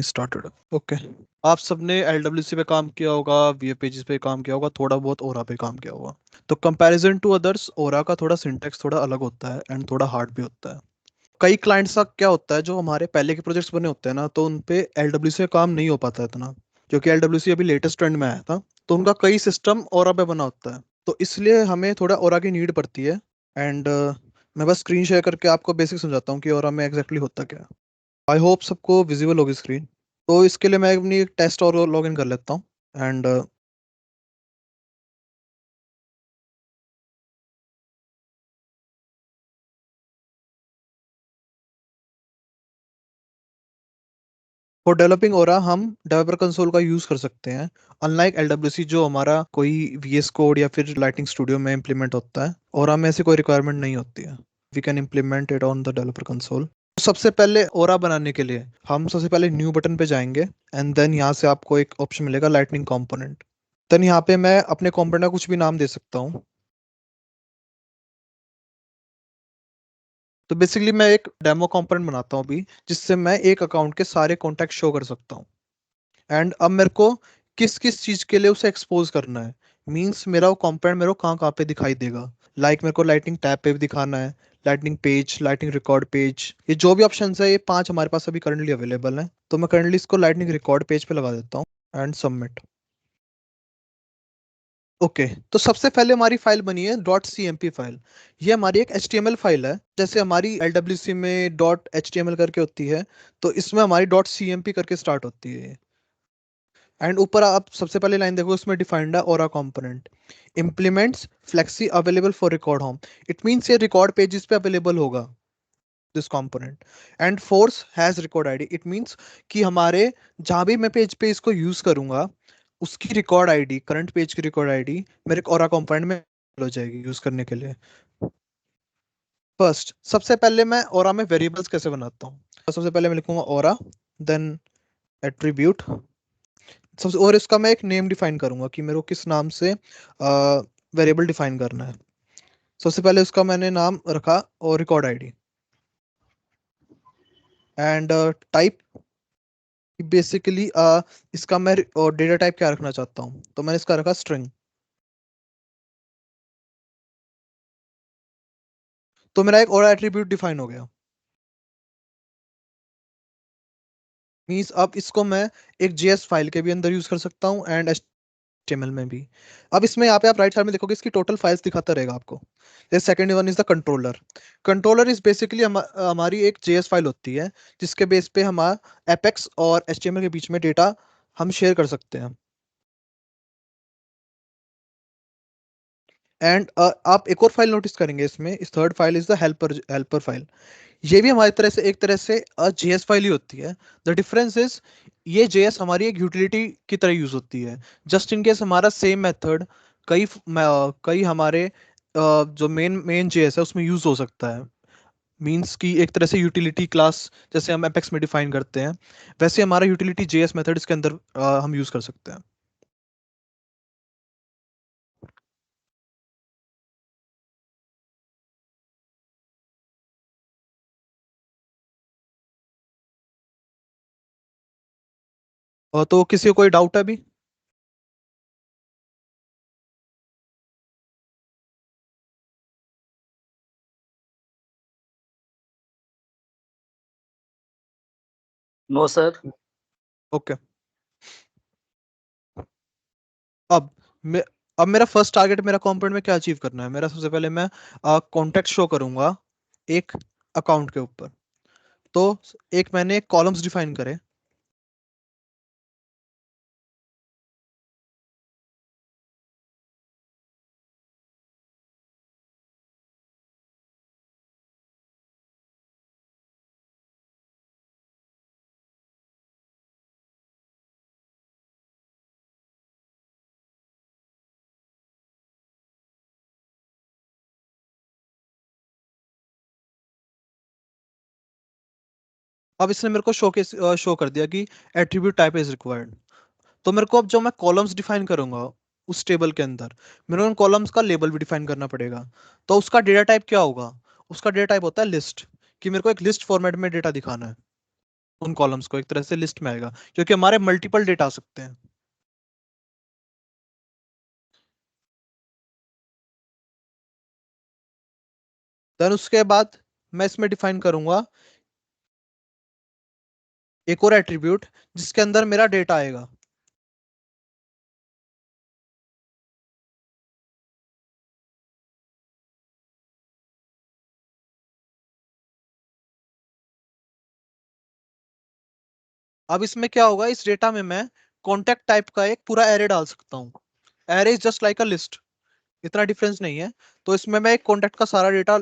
Started. Okay. आप सबने LWC पे काम किया होगा, VF पेजेस पे काम किया होगा, थोड़ा बहुत ओरा पे काम किया होगा। तो कंपैरिजन टू अदर्स ओरा का थोड़ा सिंटेक्स थोड़ा अलग होता है एंड थोड़ा हार्ड भी होता है। कई क्लाइंट्स का क्या होता है, जो हमारे पहले के प्रोजेक्ट्स बने होते हैं ना, तो उन पे LWC का काम नहीं हो पाता है इतना, क्योंकि LWC अभी लेटेस्ट ट्रेंड में आया था। तो उनका कई सिस्टम ओरा पे बना होता है, तो इसलिए हमें थोड़ा ओरा की नीड पड़ती है। एंड मैं बस स्क्रीन शेयर करके आपको बेसिक समझाता हूँ कि ओरा में एग्जैक्टली होता क्या है। आई होप सबको विजिबल होगी स्क्रीन। तो इसके लिए मैं अपनी एक टेस्ट और लॉग इन कर लेता हूँ। एंड फॉर डेवलपिंग ओरा हम डेवलपर कंसोल का यूज कर सकते हैं, अनलाइक LWC जो हमारा कोई VS कोड या फिर लाइटिंग स्टूडियो में इम्प्लीमेंट होता है। ओरा में ऐसी कोई रिक्वायरमेंट नहीं होती है। We can implement it on the developer console. सबसे पहले ओरा बनाने के लिए हम सबसे पहले न्यू बटन पे जाएंगे, एंड देन यहाँ से आपको एक ऑप्शन मिलेगा लाइटनिंग कंपोनेंट। देन यहाँ पे मैं अपने कंपोनेंट का कुछ भी नाम दे सकता हूँ। तो बेसिकली मैं एक डेमो कंपोनेंट बनाता हूँ अभी, जिससे मैं एक अकाउंट के सारे कॉन्टैक्ट शो कर सकता हूँ। एंड अब मेरे को किस किस चीज के लिए उसे एक्सपोज करना है, मींस मेरा वो कंपोनेंट मेरे को कहाँ कहाँ पे दिखाई देगा। लाइक मेरे को लाइटिंग टैब पे भी दिखाना है, lighting page, lighting record page, ये जो भी ऑप्शन है ये 5 हमारे पास अभी करंटली अवेलेबल है। तो मैं करंटली इसको लाइटिंग रिकॉर्ड पेज पे लगा देता हूँ एंड सबमिट। ओके। तो सबसे पहले हमारी फाइल बनी है डॉट CMP फाइल। ये हमारी एक HTML फाइल है, जैसे हमारी LWC में डॉट HTML करके होती है, तो इसमें हमारी डॉट CMP करके स्टार्ट होती है। एंड ऊपर आप सबसे पहले लाइन देखो, उसमें डिफाइंड है Aura component implements flexi available for record home. It means ये रिकॉर्ड पेजेस पे अवेलेबल होगा this component. And force has record ID, it means कि हमारे जहां भी मैं पेज पे इसको यूज करूंगा, उसकी रिकॉर्ड आईडी, करंट पेज की रिकॉर्ड आईडी मेरे ओरा कंपोनेंट में हो जाएगी यूज करने के लिए। फर्स्ट, सबसे पहले मैं ओरा में वेरिएबल्स कैसे बनाता हूँ। तो सबसे पहले मैं लिखूंगा ओरा, देन एट्रीब्यूट। सबसे और इसका मैं एक नेम डिफाइन करूंगा कि मेरे को किस नाम से वेरिएबल डिफाइन करना है। सबसे पहले उसका मैंने नाम रखा और record ID. And type, basically इसका मैं डेटा टाइप क्या रखना चाहता हूँ, तो मैंने इसका रखा स्ट्रिंग। तो मेरा एक और एट्रीब्यूट डिफाइन हो गया। मीन्स अब इसको मैं एक JS फाइल के भी अंदर यूज कर सकता हूँ एंड HTML में भी। अब इसमें यहाँ पे आप राइट साइड में देखोगे इसकी टोटल फाइल्स दिखाता रहेगा आपको। जैसे second one is the controller. Controller is basically हमारी एक JS फाइल होती है, जिसके बेस पे हमारा एपेक्स और HTML के बीच में डेटा हम शेयर कर सकते हैं। एंड आप एक और फाइल नोटिस करेंगे इसमें, इस third file is the helper helper file. ये भी हमारी तरह से एक तरह से JS फाइल ही होती है। द डिफरेंस इज ये JS हमारी एक यूटिलिटी की तरह यूज होती है। जस्ट इन केस हमारा सेम मेथड कई हमारे जो मेन JS है उसमें यूज हो सकता है। मीन्स की एक तरह से यूटिलिटी क्लास जैसे हम एपेक्स में डिफाइन करते हैं, वैसे हमारा यूटिलिटी JS मेथड इसके अंदर हम यूज कर सकते हैं। तो किसी को कोई डाउट है अभी? No sir. ओके। अब मैं अब मेरा फर्स्ट टारगेट मेरा कंपोनेंट में क्या अचीव करना है। मेरा सबसे पहले मैं कॉन्टेक्ट शो करूंगा एक अकाउंट के ऊपर। तो एक मैंने कॉलम्स डिफाइन करे। अब इसने मेरे को शो कर दिया कि एट्रीब्यूट टाइप इज रिक्वायर्ड। तो मेरे को अब जो मैं कॉलम्स डिफाइन करूंगा उस टेबल के अंदर, मेरे को उन कॉलम्स का लेबल भी डिफाइन करना पड़ेगा। तो उसका डेटा टाइप क्या होगा? उसका डेटा टाइप होता है लिस्ट, कि मेरे को एक लिस्ट फॉर्मेट में डेटा दिखाना है। उन कॉलम्स को एक तरह से लिस्ट में आएगा, क्योंकि हमारे मल्टीपल डेटा आ सकते हैं। देन उसके बाद मैं इसमें डिफाइन करूंगा एक और एट्रीब्यूट जिसके अंदर मेरा डेटा आएगा। अब इसमें क्या होगा, इस डेटा में मैं कॉन्टेक्ट टाइप का एक पूरा एरे डाल सकता हूँ। Array is just like a list, इतना डिफरेंस नहीं है। तो इसमें मैं एक कॉन्टेक्ट का सारा डेटा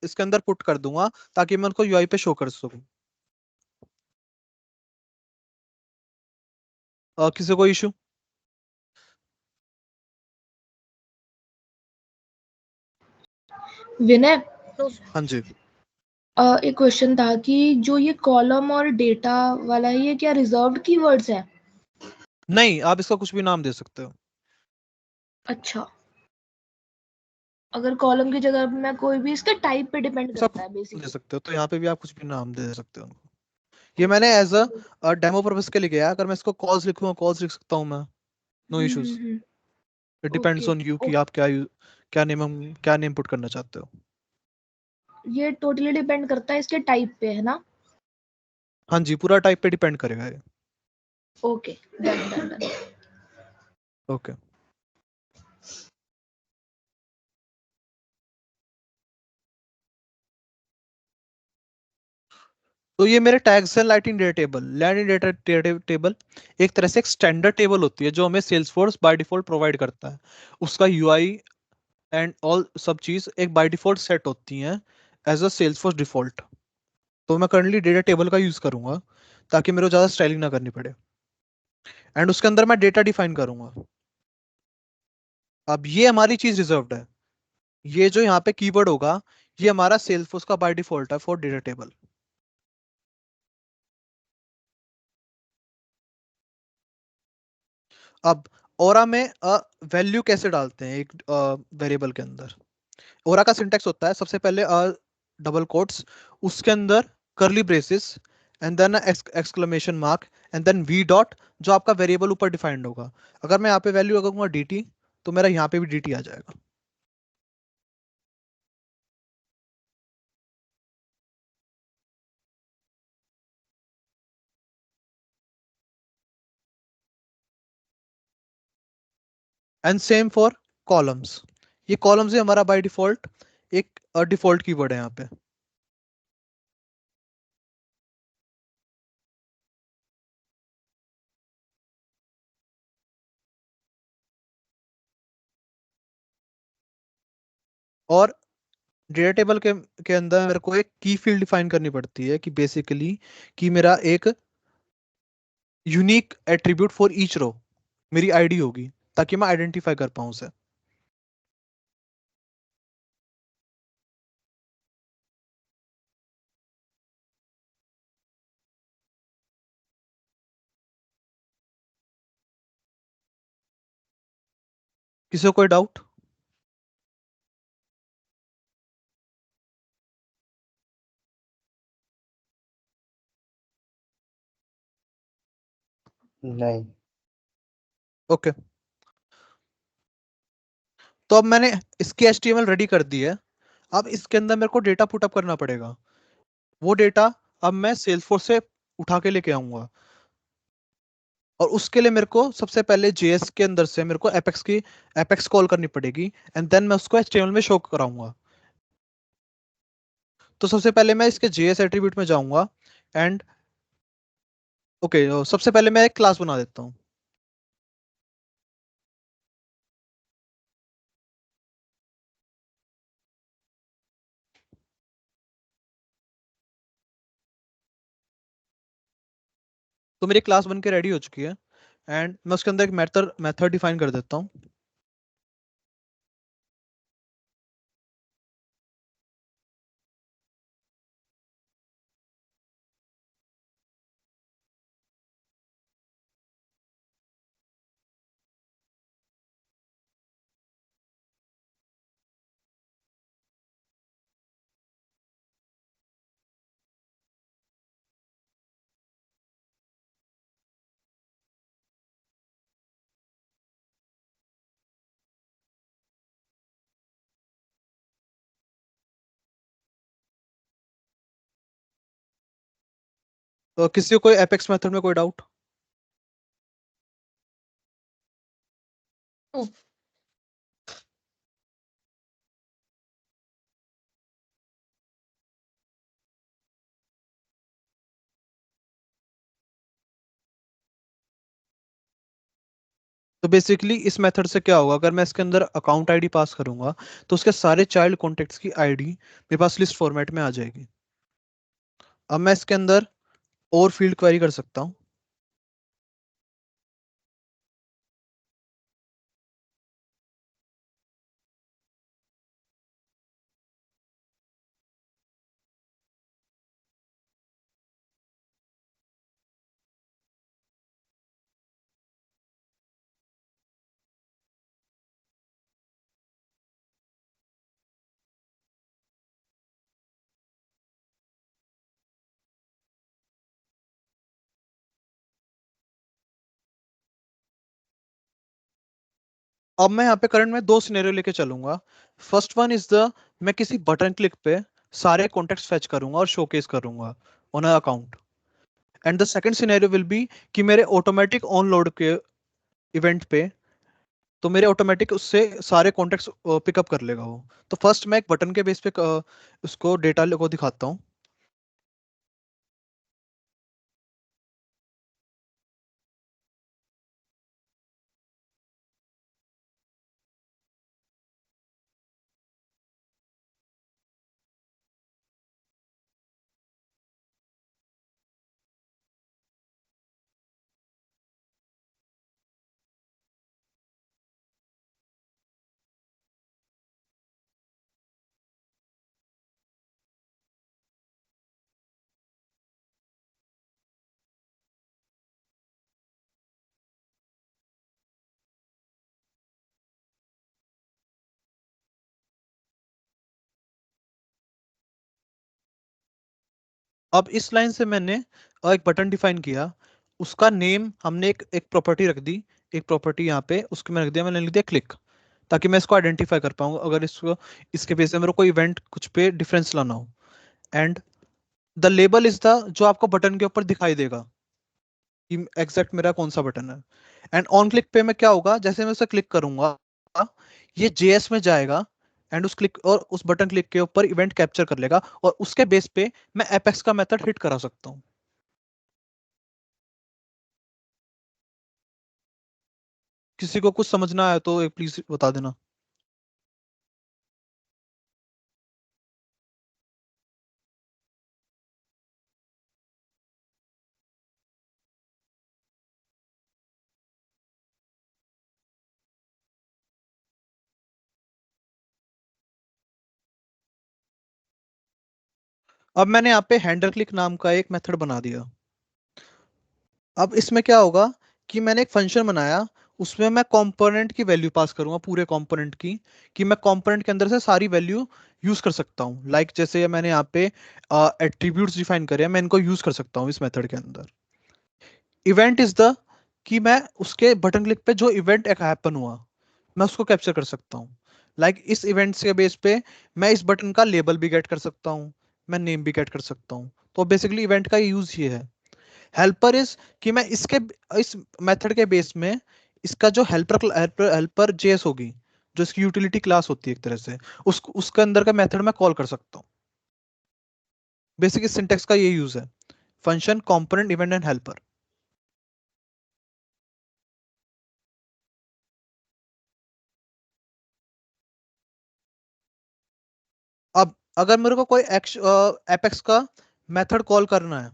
इसके अंदर पुट कर दूंगा ताकि मैं उनको यूआई पे शो कर सकूं। किसी को इशू? विनय, हाँ जी। एक क्वेश्चन था कि जो ये कॉलम और डेटा वाला है, ये क्या रिजर्व्ड कीवर्ड्स है? नहीं, आप इसका कुछ भी नाम दे सकते हो। अच्छा, अगर कॉलम की जगह मैं कोई भी, इसके टाइप पे डिपेंड ऐसा करता कुछ है दे बेसिकली। सकते हो, तो यहाँ पे भी आप कुछ भी नाम दे सकते हो उनको। ये मैंने एज अ डेमो पर्पस के लिए किया है। अगर मैं इसको कॉल्स लिखूंगा, कॉल्स लिख सकता हूँ मैं, no issues. It depends okay, on you कि आप क्या नेम क्या नेम पुट करना चाहते हो। ये टोटली डिपेंड करता है इसके टाइप पे, है ना? हाँ जी, पूरा टाइप पे डिपेंड करेगा ये। Okay, done done done. Okay. तो ये मेरे टैग्स हैं lighting data table. Lighting data table एक तरह से एक स्टैंडर्ड टेबल होती है जो हमें सेल्सफोर्स बाय डिफॉल्ट प्रोवाइड करता है। उसका यूआई एंड ऑल सब चीज एक बाय डिफॉल्ट सेट होती हैं एज अ सेल्सफोर्स डिफॉल्ट। तो मैं करंटली डेटा टेबल का यूज करूंगा ताकि मेरे को ज्यादा स्टाइलिंग ना करनी पड़े। एंड उसके अंदर मैं डेटा डिफाइन करूंगा। अब ये हमारी चीज रिजर्व्ड है। ये जो यहाँ पे कीवर्ड होगा, ये हमारा सेल्सफोर्स का बाय डिफॉल्ट है फॉर डेटा टेबल। अब ओरा में वैल्यू कैसे डालते हैं एक वेरिएबल के अंदर? ओरा का सिंटेक्स होता है सबसे पहले डबल कोट्स, उसके अंदर curly braces, and then exclamation mark, and then we dot, जो आपका वेरिएबल ऊपर डिफाइंड होगा। अगर मैं यहाँ पे वैल्यू लगाऊंगा dt, तो मेरा यहाँ पे भी dt आ जाएगा। And same for columns. ये कॉलम्स है हमारा बाय डिफॉल्ट एक डिफॉल्ट कीवर्ड है यहाँ पे। और डेटा टेबल के अंदर मेरे को एक की फील्ड डिफाइन करनी पड़ती है कि बेसिकली कि मेरा एक unique attribute for each row मेरी आईडी होगी ताकि मैं आइडेंटिफाई कर पाऊँ उसे। किसी को कोई डाउट? नहीं। ओके। तो अब मैंने इसकी HTML रेडी कर दी है। अब इसके अंदर मेरे को डेटा पुटअप करना पड़ेगा। वो डेटा अब मैं सेल्सफोर्स से उठा के लेके आऊंगा। और उसके लिए मेरे को सबसे पहले JS के अंदर से मेरे को एपेक्स कॉल करनी पड़ेगी, एंड देन मैं उसको HTML में शो कराऊंगा। तो सबसे पहले मैं इसके JS एट्रीब्यूट में जाऊंगा। एंड ओके, सबसे पहले मैं एक क्लास बना देता हूँ। तो मेरी क्लास बन के रेडी हो चुकी है। एंड मैं उसके अंदर एक मेथड डिफाइन कर देता हूँ। किसी को कोई एपेक्स मेथड में कोई डाउट? तो बेसिकली इस मेथड से क्या होगा, अगर मैं इसके अंदर अकाउंट आईडी पास करूंगा तो उसके सारे चाइल्ड कॉन्टेक्ट्स की आईडी मेरे पास लिस्ट फॉर्मेट में आ जाएगी। अब मैं इसके अंदर और फील्ड क्वेरी कर सकता हूँ। अब मैं यहाँ पे करंट में दो सिनेरियो लेके चलूंगा। फर्स्ट वन इज द, मैं किसी बटन क्लिक पे सारे कॉन्टेक्ट्स फेच करूंगा और शोकेस करूंगा on a account. And the second scenario will be कि मेरे ऑटोमेटिक ऑन लोड के इवेंट पे, तो मेरे ऑटोमेटिक उससे सारे कॉन्टेक्ट्स पिकअप कर लेगा वो। तो फर्स्ट मैं एक बटन के बेस पे उसको डेटा को दिखाता हूँ। अब इस लाइन से मैंने एक बटन डिफाइन किया, उसका नेम हमने एक प्रॉपर्टी रख दी। एक प्रॉपर्टी यहाँ पे उसके में रख दिया, मैंने लिख दिया क्लिक, ताकि मैं इसको आइडेंटिफाई कर पाऊँ अगर इसको इसके बेस पे मेरे को कोई इवेंट कुछ पे डिफरेंस लाना हो। And the label is the, जो आपको बटन के ऊपर दिखाई देगा कि एग्जैक्ट मेरा कौन सा बटन है। एंड ऑन क्लिक पे मैं क्या होगा, जैसे मैं उसे क्लिक करूंगा ये जेएस में जाएगा एंड उस क्लिक और उस बटन क्लिक के ऊपर इवेंट कैप्चर कर लेगा और उसके बेस पे मैं एपेक्स का मेथड हिट करा सकता हूँ। किसी को कुछ समझना है तो प्लीज बता देना। अब मैंने यहाँ पे हैंडल क्लिक नाम का एक मेथड बना दिया। अब इसमें क्या होगा कि मैंने एक फंक्शन बनाया, उसमें मैं कंपोनेंट की वैल्यू पास करूंगा, पूरे कंपोनेंट की, कि मैं कंपोनेंट के अंदर से सारी वैल्यू यूज कर सकता हूँ। लाइक जैसे मैंने यहाँ पे एट्रीब्यूट्स डिफाइन करे हैं, मैं इनको यूज कर सकता हूँ इस मेथड के अंदर। इवेंट इज द, कि मैं उसके बटन क्लिक पे जो इवेंट एक हैपन हुआ मैं उसको कैप्चर कर सकता हूँ। लाइक इस इवेंट के बेस पे मैं इस बटन का लेबल भी गेट कर सकता हूँ, मैं नेम भी गेट कर सकता हूँ। तो बेसिकली इवेंट का यूज ये है। हेल्पर इज, कि मैं इसके इस मेथड के बेस में इसका जो हेल्पर हेल्पर हेल्पर जेएस होगी, जो इसकी यूटिलिटी क्लास होती है एक तरह से, उसके अंदर का मेथड मैं कॉल कर सकता हूँ। बेसिक सिंटेक्स का ये यूज है, function component event and helper. अब अगर मेरे को कोई एपेक्स का मेथड कॉल करना है,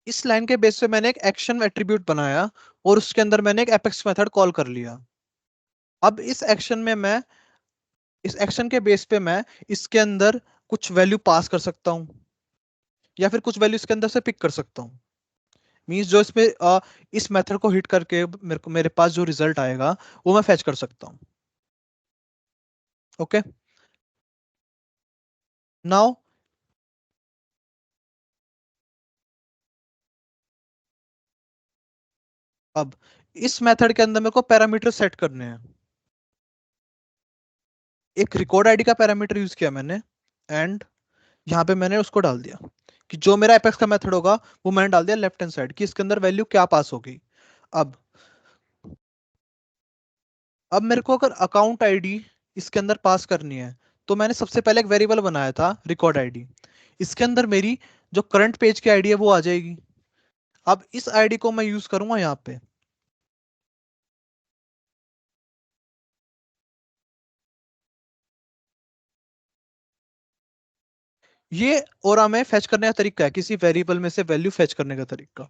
इस लाइन के बेस पे मैंने एक एक्शन एट्रीब्यूट बनाया और उसके अंदर मैंने एक एपेक्स मेथड कॉल कर लिया। अब इस एक्शन में मैं, इस एक्शन के बेस पे मैं इसके अंदर कुछ वैल्यू पास कर सकता हूँ या फिर कुछ वैल्यू इसके अंदर से पिक कर सकता हूँ। मींस जो इसमें इस मेथड को हिट करके मेरे पास जो रिजल्ट आएगा वो मैं फैच कर सकता हूँ। ओके। नाउ अब इस मेथड के अंदर मेरे को पैरामीटर सेट करने हैं। एक रिकॉर्ड आईडी का पैरामीटर यूज किया मैंने, एंड यहाँ पे मैंने उसको डाल दिया कि जो मेरा एपेक्स का मेथड होगा वो मैंने डाल दिया लेफ्ट हैंड साइड कि इसके अंदर वैल्यू क्या पास होगी। अब अब मेरे को अगर अकाउंट आईडी इसके अंदर पास करनी है, तो मैंने सबसे पहले एक वेरिएबल बनाया था रिकॉर्ड आईडी। इसके अंदर मेरी जो करंट पेज की आईडी है वो आ जाएगी। अब इस आईडी को मैं यूज करूंगा यहाँ पे। ये ओरा में फेच करने का तरीका है, किसी वेरिएबल में से वैल्यू फेच करने का तरीका,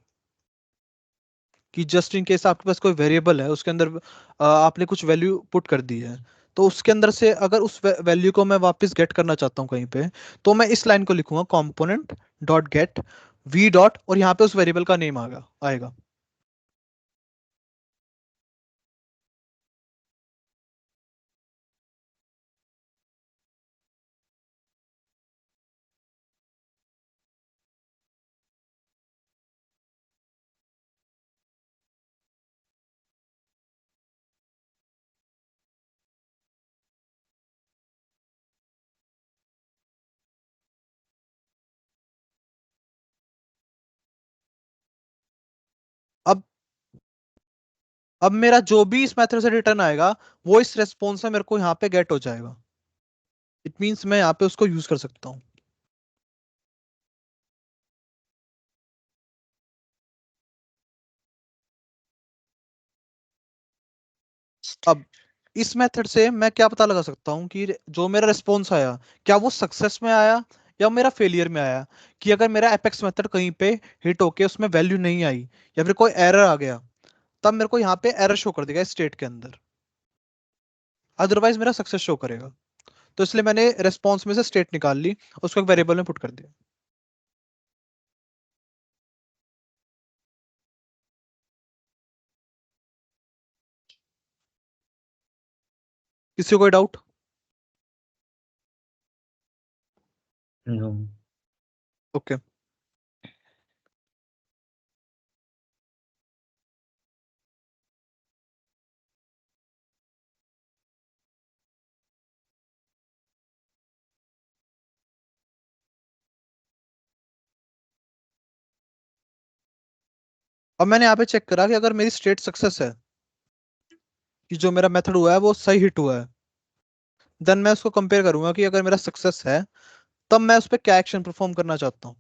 कि जस्ट इन केस आपके पास कोई वेरिएबल है उसके अंदर आपने कुछ वैल्यू पुट कर दी है, तो उसके अंदर से अगर उस वैल्यू को मैं वापस गेट करना चाहता हूँ कहीं पे, तो मैं इस लाइन को लिखूंगा component dot gate V dot, और यहाँ पे उस वेरिएबल का नेम आएगा। अब अब मेरा जो भी इस मेथड से रिटर्न आएगा वो इस रेस्पॉन्स में मेरे को यहाँ पे गेट हो जाएगा। इट मीन्स मैं यहाँ पे उसको यूज कर सकता हूँ। अब इस मेथड से मैं क्या पता लगा सकता हूँ कि जो मेरा रिस्पॉन्स आया क्या वो सक्सेस में आया या मेरा फेलियर में आया। कि अगर मेरा एपेक्स मेथड कहीं पे हिट होके उसमें वैल्यू नहीं आई या फिर कोई एरर आ गया, तब मेरे को यहाँ पे एरर शो कर देगा स्टेट के अंदर, अदरवाइज मेरा सक्सेस शो करेगा। तो इसलिए मैंने रेस्पॉन्स में से स्टेट निकाल ली, उसको एक वेरिएबल में पुट कर दिया। किसी को कोई डाउट? नो। ओके। अब मैंने यहाँ पे चेक करा कि अगर मेरी स्टेट सक्सेस है, कि जो मेरा मेथड हुआ है वो सही हिट हुआ है, देन मैं उसको कंपेयर करूंगा कि अगर मेरा सक्सेस है तब मैं उस पर क्या एक्शन परफॉर्म करना चाहता हूँ।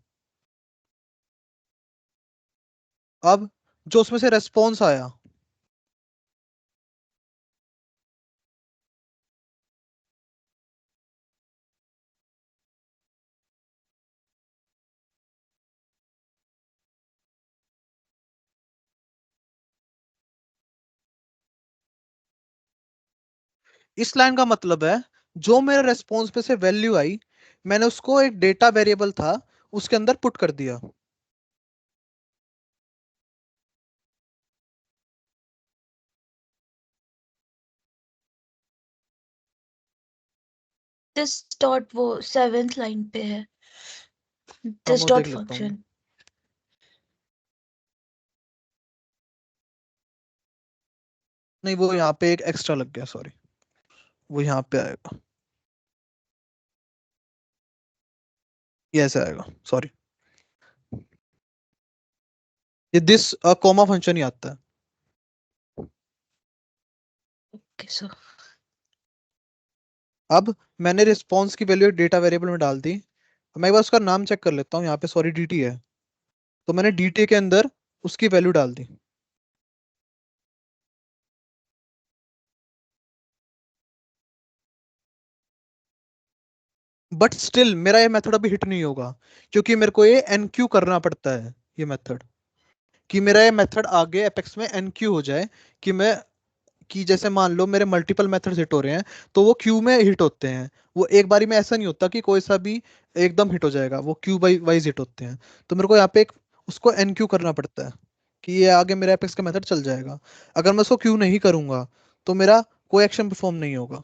अब जो उसमें से रेस्पॉन्स आया, इस लाइन का मतलब है जो मेरे रेस्पॉन्स पे से वैल्यू आई मैंने उसको एक डेटा वेरिएबल था उसके अंदर पुट कर दिया। दिस डॉट वो 7th लाइन पे है, हाँ दिस मैं डॉट देख लेता हूँ। फंक्शन। नहीं, वो यहाँ पे एक एक्स्ट्रा लग गया, सॉरी, वो यहाँ पे आएगा, ये ऐसे आएगा, सॉरी। ये दिस कॉमा फंक्शन ही आता है। Okay sir. अब मैंने रिस्पॉन्स की वैल्यू डेटा वेरिएबल में डाल दी। मैं एक बार उसका नाम चेक कर लेता हूँ, यहाँ पे सॉरी डीटी है, तो मैंने डीटी के अंदर उसकी वैल्यू डाल दी। बट स्टिल मेरा ये मेथड अभी हिट नहीं होगा, क्योंकि मेरे को ये एनक्यू करना पड़ता है ये मेथड, कि मेरा ये मेथड आगे एपेक्स में एनक्यू हो जाए। कि मैं कि जैसे मान लो मेरे मल्टीपल मेथड्स हिट हो रहे हैं तो वो क्यू में हिट होते हैं। वो एक बारी में ऐसा नहीं होता कि कोई सा भी एकदम हिट हो जाएगा, वो क्यू वाइज हिट होते हैं। तो मेरे को यहाँ पे एक उसको एनक्यू करना पड़ता है कि ये आगे मेरा एपेक्स का मेथड चल जाएगा। अगर मैं उसको क्यू नहीं करूंगा तो मेरा कोई एक्शन परफॉर्म नहीं होगा।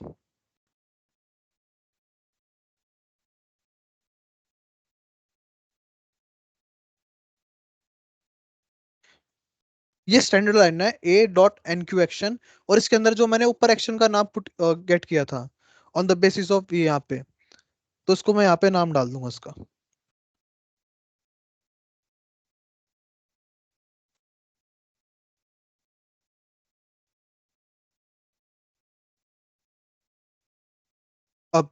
ये स्टैंडर्ड लाइन है A dot enqueue action, और इसके अंदर जो मैंने ऊपर एक्शन का नाम पुट गेट किया था ऑन द बेसिस ऑफ ये यहाँ पे, तो इसको मैं यहाँ पे नाम डाल दूंगा इसका। अब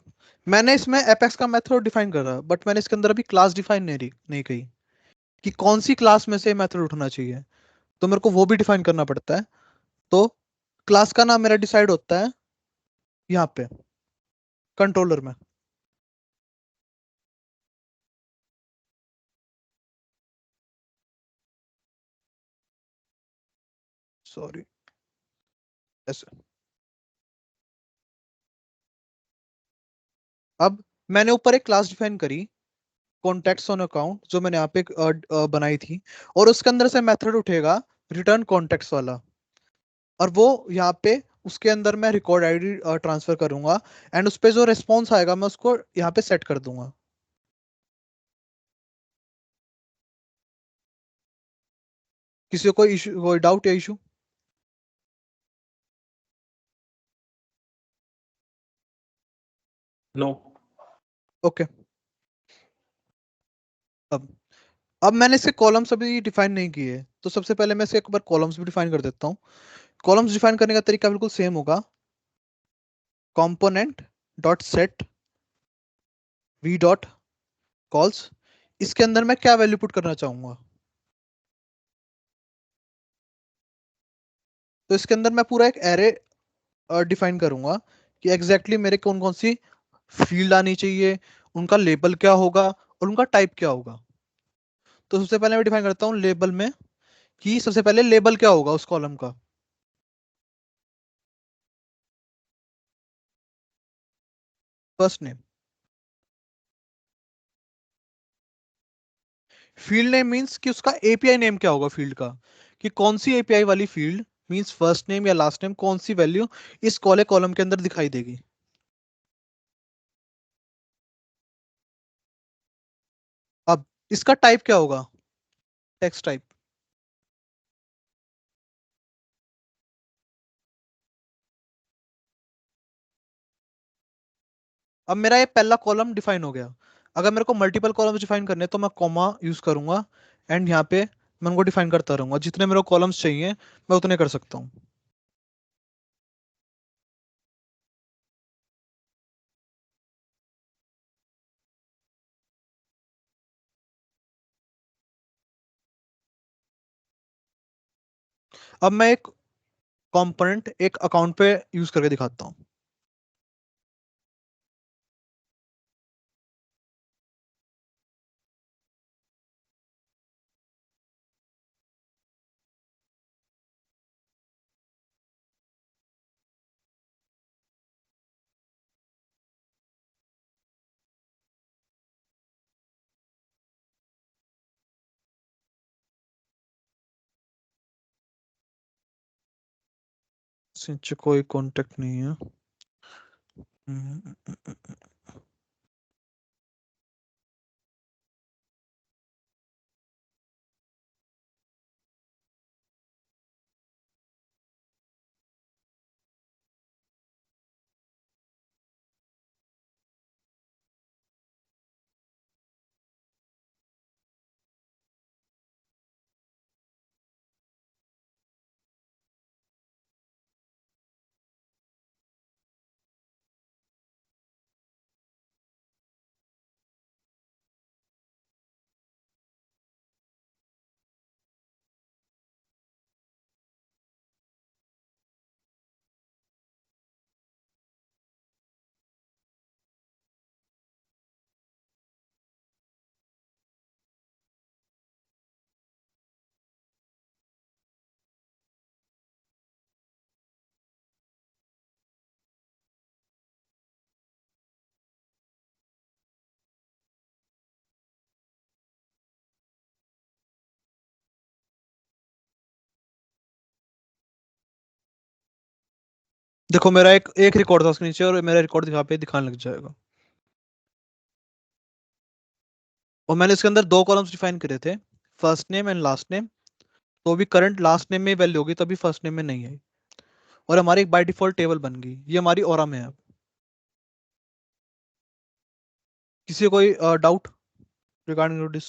मैंने इसमें एपेक्स का मेथड डिफाइन करा, बट मैंने इसके अंदर अभी क्लास डिफाइन नहीं कही कि कौन सी क्लास में से मेथड उठना चाहिए, तो मेरे को वो भी डिफाइन करना पड़ता है। तो क्लास का नाम मेरा डिसाइड होता है यहाँ पे कंट्रोलर में। सॉरी, ऐसे। अब मैंने ऊपर एक क्लास डिफाइन करी कॉन्टेक्ट्स ऑन अकाउंट, जो मैंने यहाँ पे बनाई थी, और उसके अंदर से मेथड उठेगा रिटर्न कॉन्टेक्ट्स वाला, और वो यहाँ पे उसके अंदर मैं रिकॉर्ड आईडी ट्रांसफर करूंगा, एंड उस पे जो रिस्पॉन्स आएगा मैं उसको यहाँ पे सेट कर दूंगा। किसी को कोई इशू, कोई डाउट या इशू? नो। ओके। अब अब मैंने इसके कॉलम्स अभी डिफाइन नहीं किए, तो सबसे पहले मैं इसे एक बार कॉलम्स भी डिफाइन कर देता हूँ। कॉलम्स डिफाइन करने का तरीका बिल्कुल सेम होगा, component dot set V dot calls. इसके अंदर मैं क्या वैल्यू पुट करना चाहूंगा, तो इसके अंदर मैं पूरा एक एरे डिफाइन करूंगा कि एग्जैक्टली मेरे कौन कौन सी फील्ड आनी चाहिए, उनका लेबल क्या होगा और उनका टाइप क्या होगा। तो सबसे पहले मैं डिफाइन करता हूँ लेबल में कि सबसे पहले लेबल क्या होगा उस कॉलम का, first name. Field name means कि उसका एपीआई नेम क्या होगा फील्ड का, कि कौन सी एपीआई वाली फील्ड मींस फर्स्ट नेम या लास्ट नेम कौन सी वैल्यू इस कॉले कॉलम के अंदर दिखाई देगी। अब इसका टाइप क्या होगा, टेक्स्ट टाइप। अब मेरा ये पहला कॉलम डिफाइन हो गया। अगर मेरे को मल्टीपल कॉलम्स डिफाइन करने हैं तो मैं कॉमा यूज करूंगा, एंड यहाँ पे मैं उनको डिफाइन करता रहूंगा, जितने मेरे को कॉलम्स चाहिए मैं उतने कर सकता हूँ। अब मैं एक कंपोनेंट एक अकाउंट पे यूज करके दिखाता हूँ। सिंच कोई कांटेक्ट नहीं है। हम्म, देखो मेरा एक एक रिकॉर्ड था उसके नीचे, और मेरा रिकॉर्ड दिखाने लग जाएगा। और मैंने इसके अंदर दो कॉलम्स डिफाइन करे थे, first name and last name. तो भी करंट लास्ट नेम में वैल्यू होगी, तभी फर्स्ट नेम में नहीं है। और हमारी एक बाय डिफॉल्ट टेबल बन गई, ये हमारी ओरा में है अब। किसी को कोई डाउट रिगार्डिंग दिस?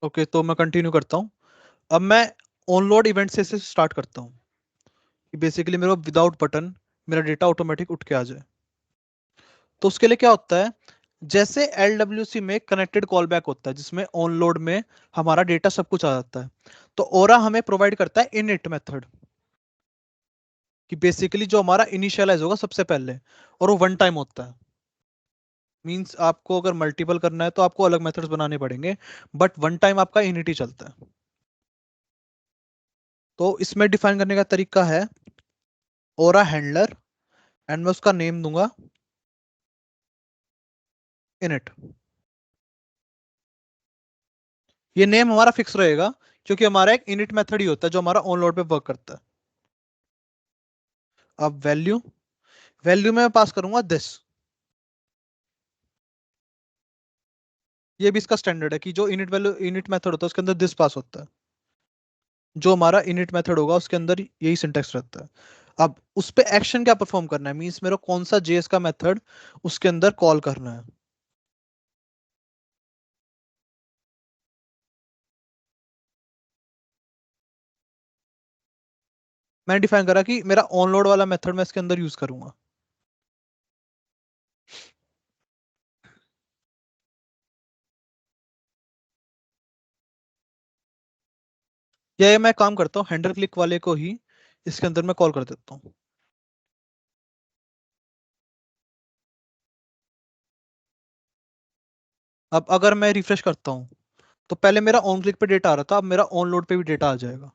ओके, तो मैं कंटिन्यू करता हूँ। अब मैं ऑनलोड इवेंट से स्टार्ट करता हूँ कि बेसिकली मेरे को विदाउट बटन मेरा डेटा ऑटोमेटिक उठ के आ जाए। तो उसके लिए क्या होता है, जैसे LWC में कनेक्टेड कॉल बैक होता है जिसमें ऑनलोड में हमारा डेटा सब कुछ आ जाता है, तो ओरा हमें प्रोवाइड करता है इनिट मेथड, कि बेसिकली जो हमारा इनिशियलाइज होगा सबसे पहले, और वो वन टाइम होता है। मींस आपको अगर मल्टीपल करना है तो आपको अलग मेथड्स बनाने पड़ेंगे, बट वन टाइम आपका इनिट ही चलता है। तो इसमें डिफाइन करने का तरीका है ओरा हैंडलर, एंड मैं उसका नेम दूंगा इनिट। ये नेम हमारा फिक्स रहेगा क्योंकि हमारा एक इनिट मेथड ही होता है जो हमारा ऑनलोड पे वर्क करता है। अब वैल्यू, वैल्यू में मैं पास करूंगा दिस। ये भी इसका स्टैंडर्ड है कि जो इनिट वैल्यू इनिट मेथड होता है उसके अंदर दिस पास होता है। जो हमारा इनिट मेथड होगा उसके अंदर यही सिंटेक्स रहता है। अब उस पे एक्शन क्या परफॉर्म करना है, मींस मेरा कौन सा जेएस का मेथड उसके अंदर कॉल करना है। मैंने डिफाइन करा कि मेरा ऑनलोड वाला मेथड मैं इसके अंदर यूज करूंगा। या ये मैं काम करता हूँ हैंडल क्लिक वाले को ही इसके अंदर मैं कॉल कर देता हूँ। अब अगर मैं रिफ्रेश करता हूँ तो पहले मेरा ऑन क्लिक पे डेटा आ रहा था, अब मेरा ऑन लोड पे भी डेटा आ जाएगा।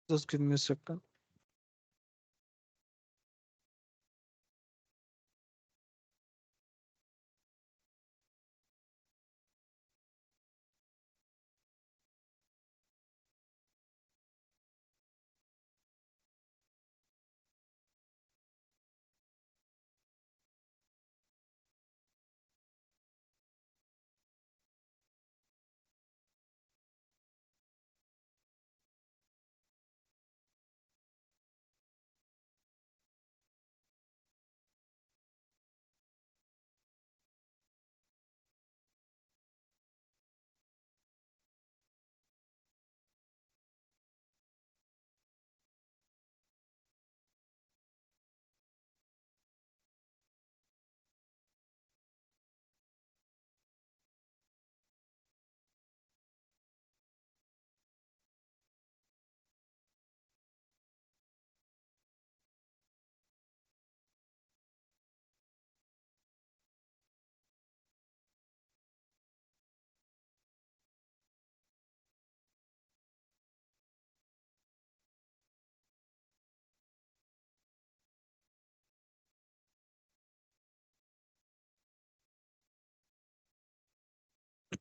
Just give me a second.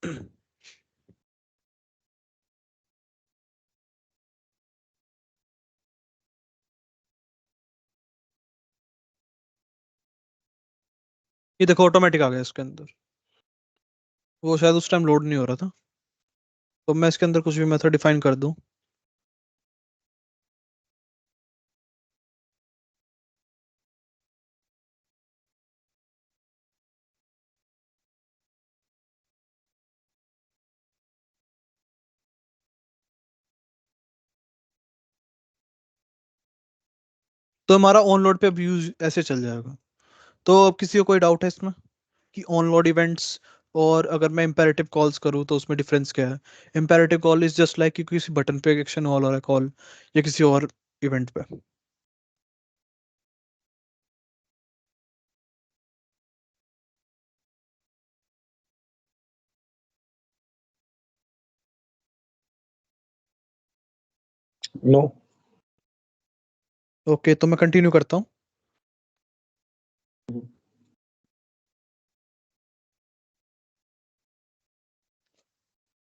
ये देखो ऑटोमेटिक आ गया इसके अंदर, वो शायद उस टाइम लोड नहीं हो रहा था। तो मैं इसके अंदर कुछ भी मेथड डिफाइन कर दूं, तो हमारा ऑन लोड पे यूज ऐसे चल जाएगा। तो अब किसी को कोई डाउट है इसमें कि ऑन लोड इवेंट्स और अगर मैं इंपेरेटिव कॉल्स करूँ तो उसमें डिफरेंस क्या है? Imperative call is just like कि किसी बटन पे एक्शन हो रहा है कॉल, या किसी और इवेंट पे। नो। ओके, तो मैं कंटिन्यू करता हूँ।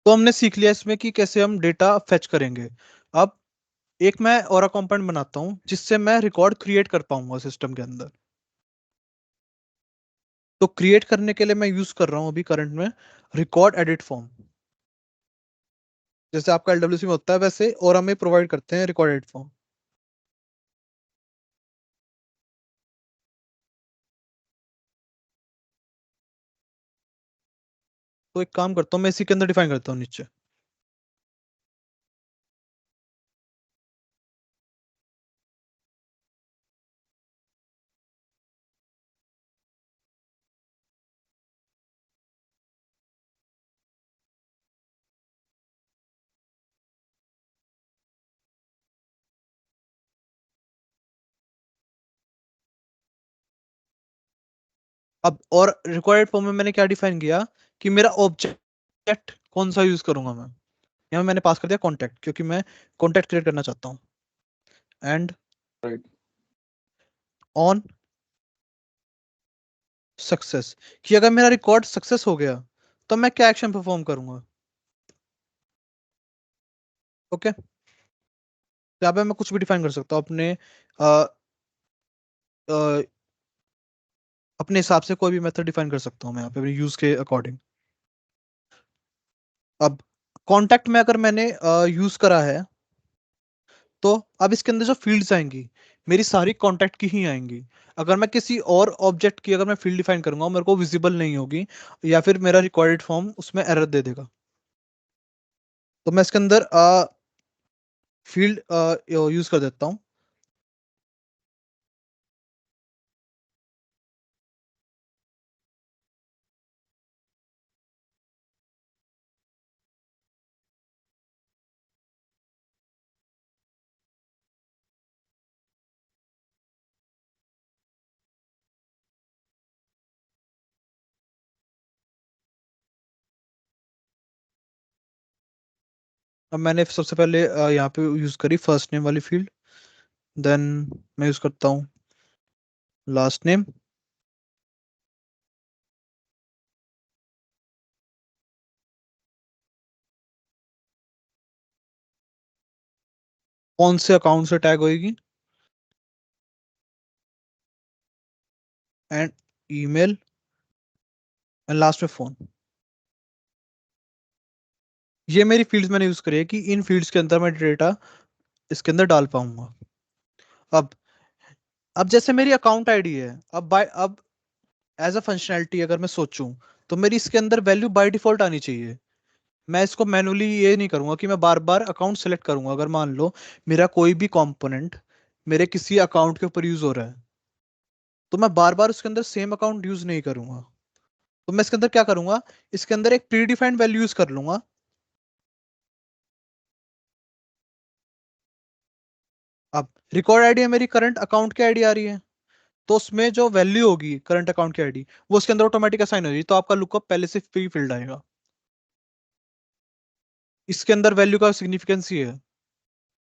तो हमने सीख लिया इसमें कि कैसे हम डेटा फेच करेंगे। अब एक मैं और कंपोनेंट बनाता हूँ जिससे मैं रिकॉर्ड क्रिएट कर पाऊंगा सिस्टम के अंदर। तो क्रिएट करने के लिए मैं यूज कर रहा हूँ अभी करंट में रिकॉर्ड एडिट फॉर्म। जैसे आपका एलडब्ल्यूसी में होता है वैसे और हमें प्रोवाइड करते हैं रिकॉर्ड एडिट फॉर्म। तो एक काम करता हूँ, मैं इसी के अंदर डिफाइन करता हूँ नीचे। अब और रिक्वायर्ड फॉर्म में मैंने क्या डिफाइन किया कि मेरा ऑब्जेक्ट कौन सा यूज करूंगा मैं। यहाँ मैंने पास कर दिया कॉन्टेक्ट, क्योंकि मैं कॉन्टेक्ट क्रिएट करना चाहता हूँ। And right. ऑन सक्सेस, कि अगर मेरा रिकॉर्ड सक्सेस हो गया तो मैं क्या एक्शन परफॉर्म करूंगा। ओके, यहाँ पे मैं कुछ भी डिफाइन कर सकता हूँ अपने अ, अ, अपने हिसाब से कोई भी मेथड डिफाइन कर सकता हूँ मैं यहाँ पे अपने यूज के अकॉर्डिंग। अब कॉन्टेक्ट में अगर मैंने यूज करा है तो अब इसके अंदर जो फील्ड्स आएंगी मेरी सारी कॉन्टेक्ट की ही आएंगी। अगर मैं किसी और ऑब्जेक्ट की अगर मैं फील्ड डिफाइन करूंगा मेरे को विजिबल नहीं होगी, या फिर मेरा रिक्वायर्ड फॉर्म उसमें एरर दे देगा। तो मैं इसके अंदर फील्ड यूज कर देता हूँ। अब मैंने सबसे पहले यहाँ पे यूज करी फर्स्ट नेम वाली फील्ड। देन मैं यूज करता हूँ लास्ट नेम। कौन से अकाउंट से टैग होएगी, एंड ईमेल, एंड लास्ट में फोन। ये मेरी फील्ड्स मैंने यूज करी है कि इन फील्ड्स के अंदर मैं डेटा इसके अंदर डाल पाऊंगा। अब अब जैसे मेरी अकाउंट आईडी है, अब एज अ फंक्शनैलिटी अगर मैं सोचूं तो मेरी इसके अंदर वैल्यू बाय डिफॉल्ट आनी चाहिए। मैं इसको मैनुअली ये नहीं करूंगा कि मैं बार बार अकाउंट सेलेक्ट करूंगा। अगर मान लो मेरा कोई भी कंपोनेंट मेरे किसी अकाउंट के ऊपर यूज हो रहा है तो मैं बार बार उसके अंदर सेम अकाउंट यूज नहीं करूंगा। तो मैं इसके अंदर क्या करूंगा, इसके अंदर एक प्री डिफाइंड वैल्यू यूज कर लूंगा। अब रिकॉर्ड आईडी है मेरी करंट अकाउंट की आईडी आ रही है, तो उसमें जो वैल्यू होगी करंट अकाउंट की आईडी वो उसके अंदर ऑटोमेटिक असाइन हो जाएगी। तो आपका लुकअप पहले से प्री फिल्ड आएगा। इसके अंदर वैल्यू का सिग्निफिकेंस ये है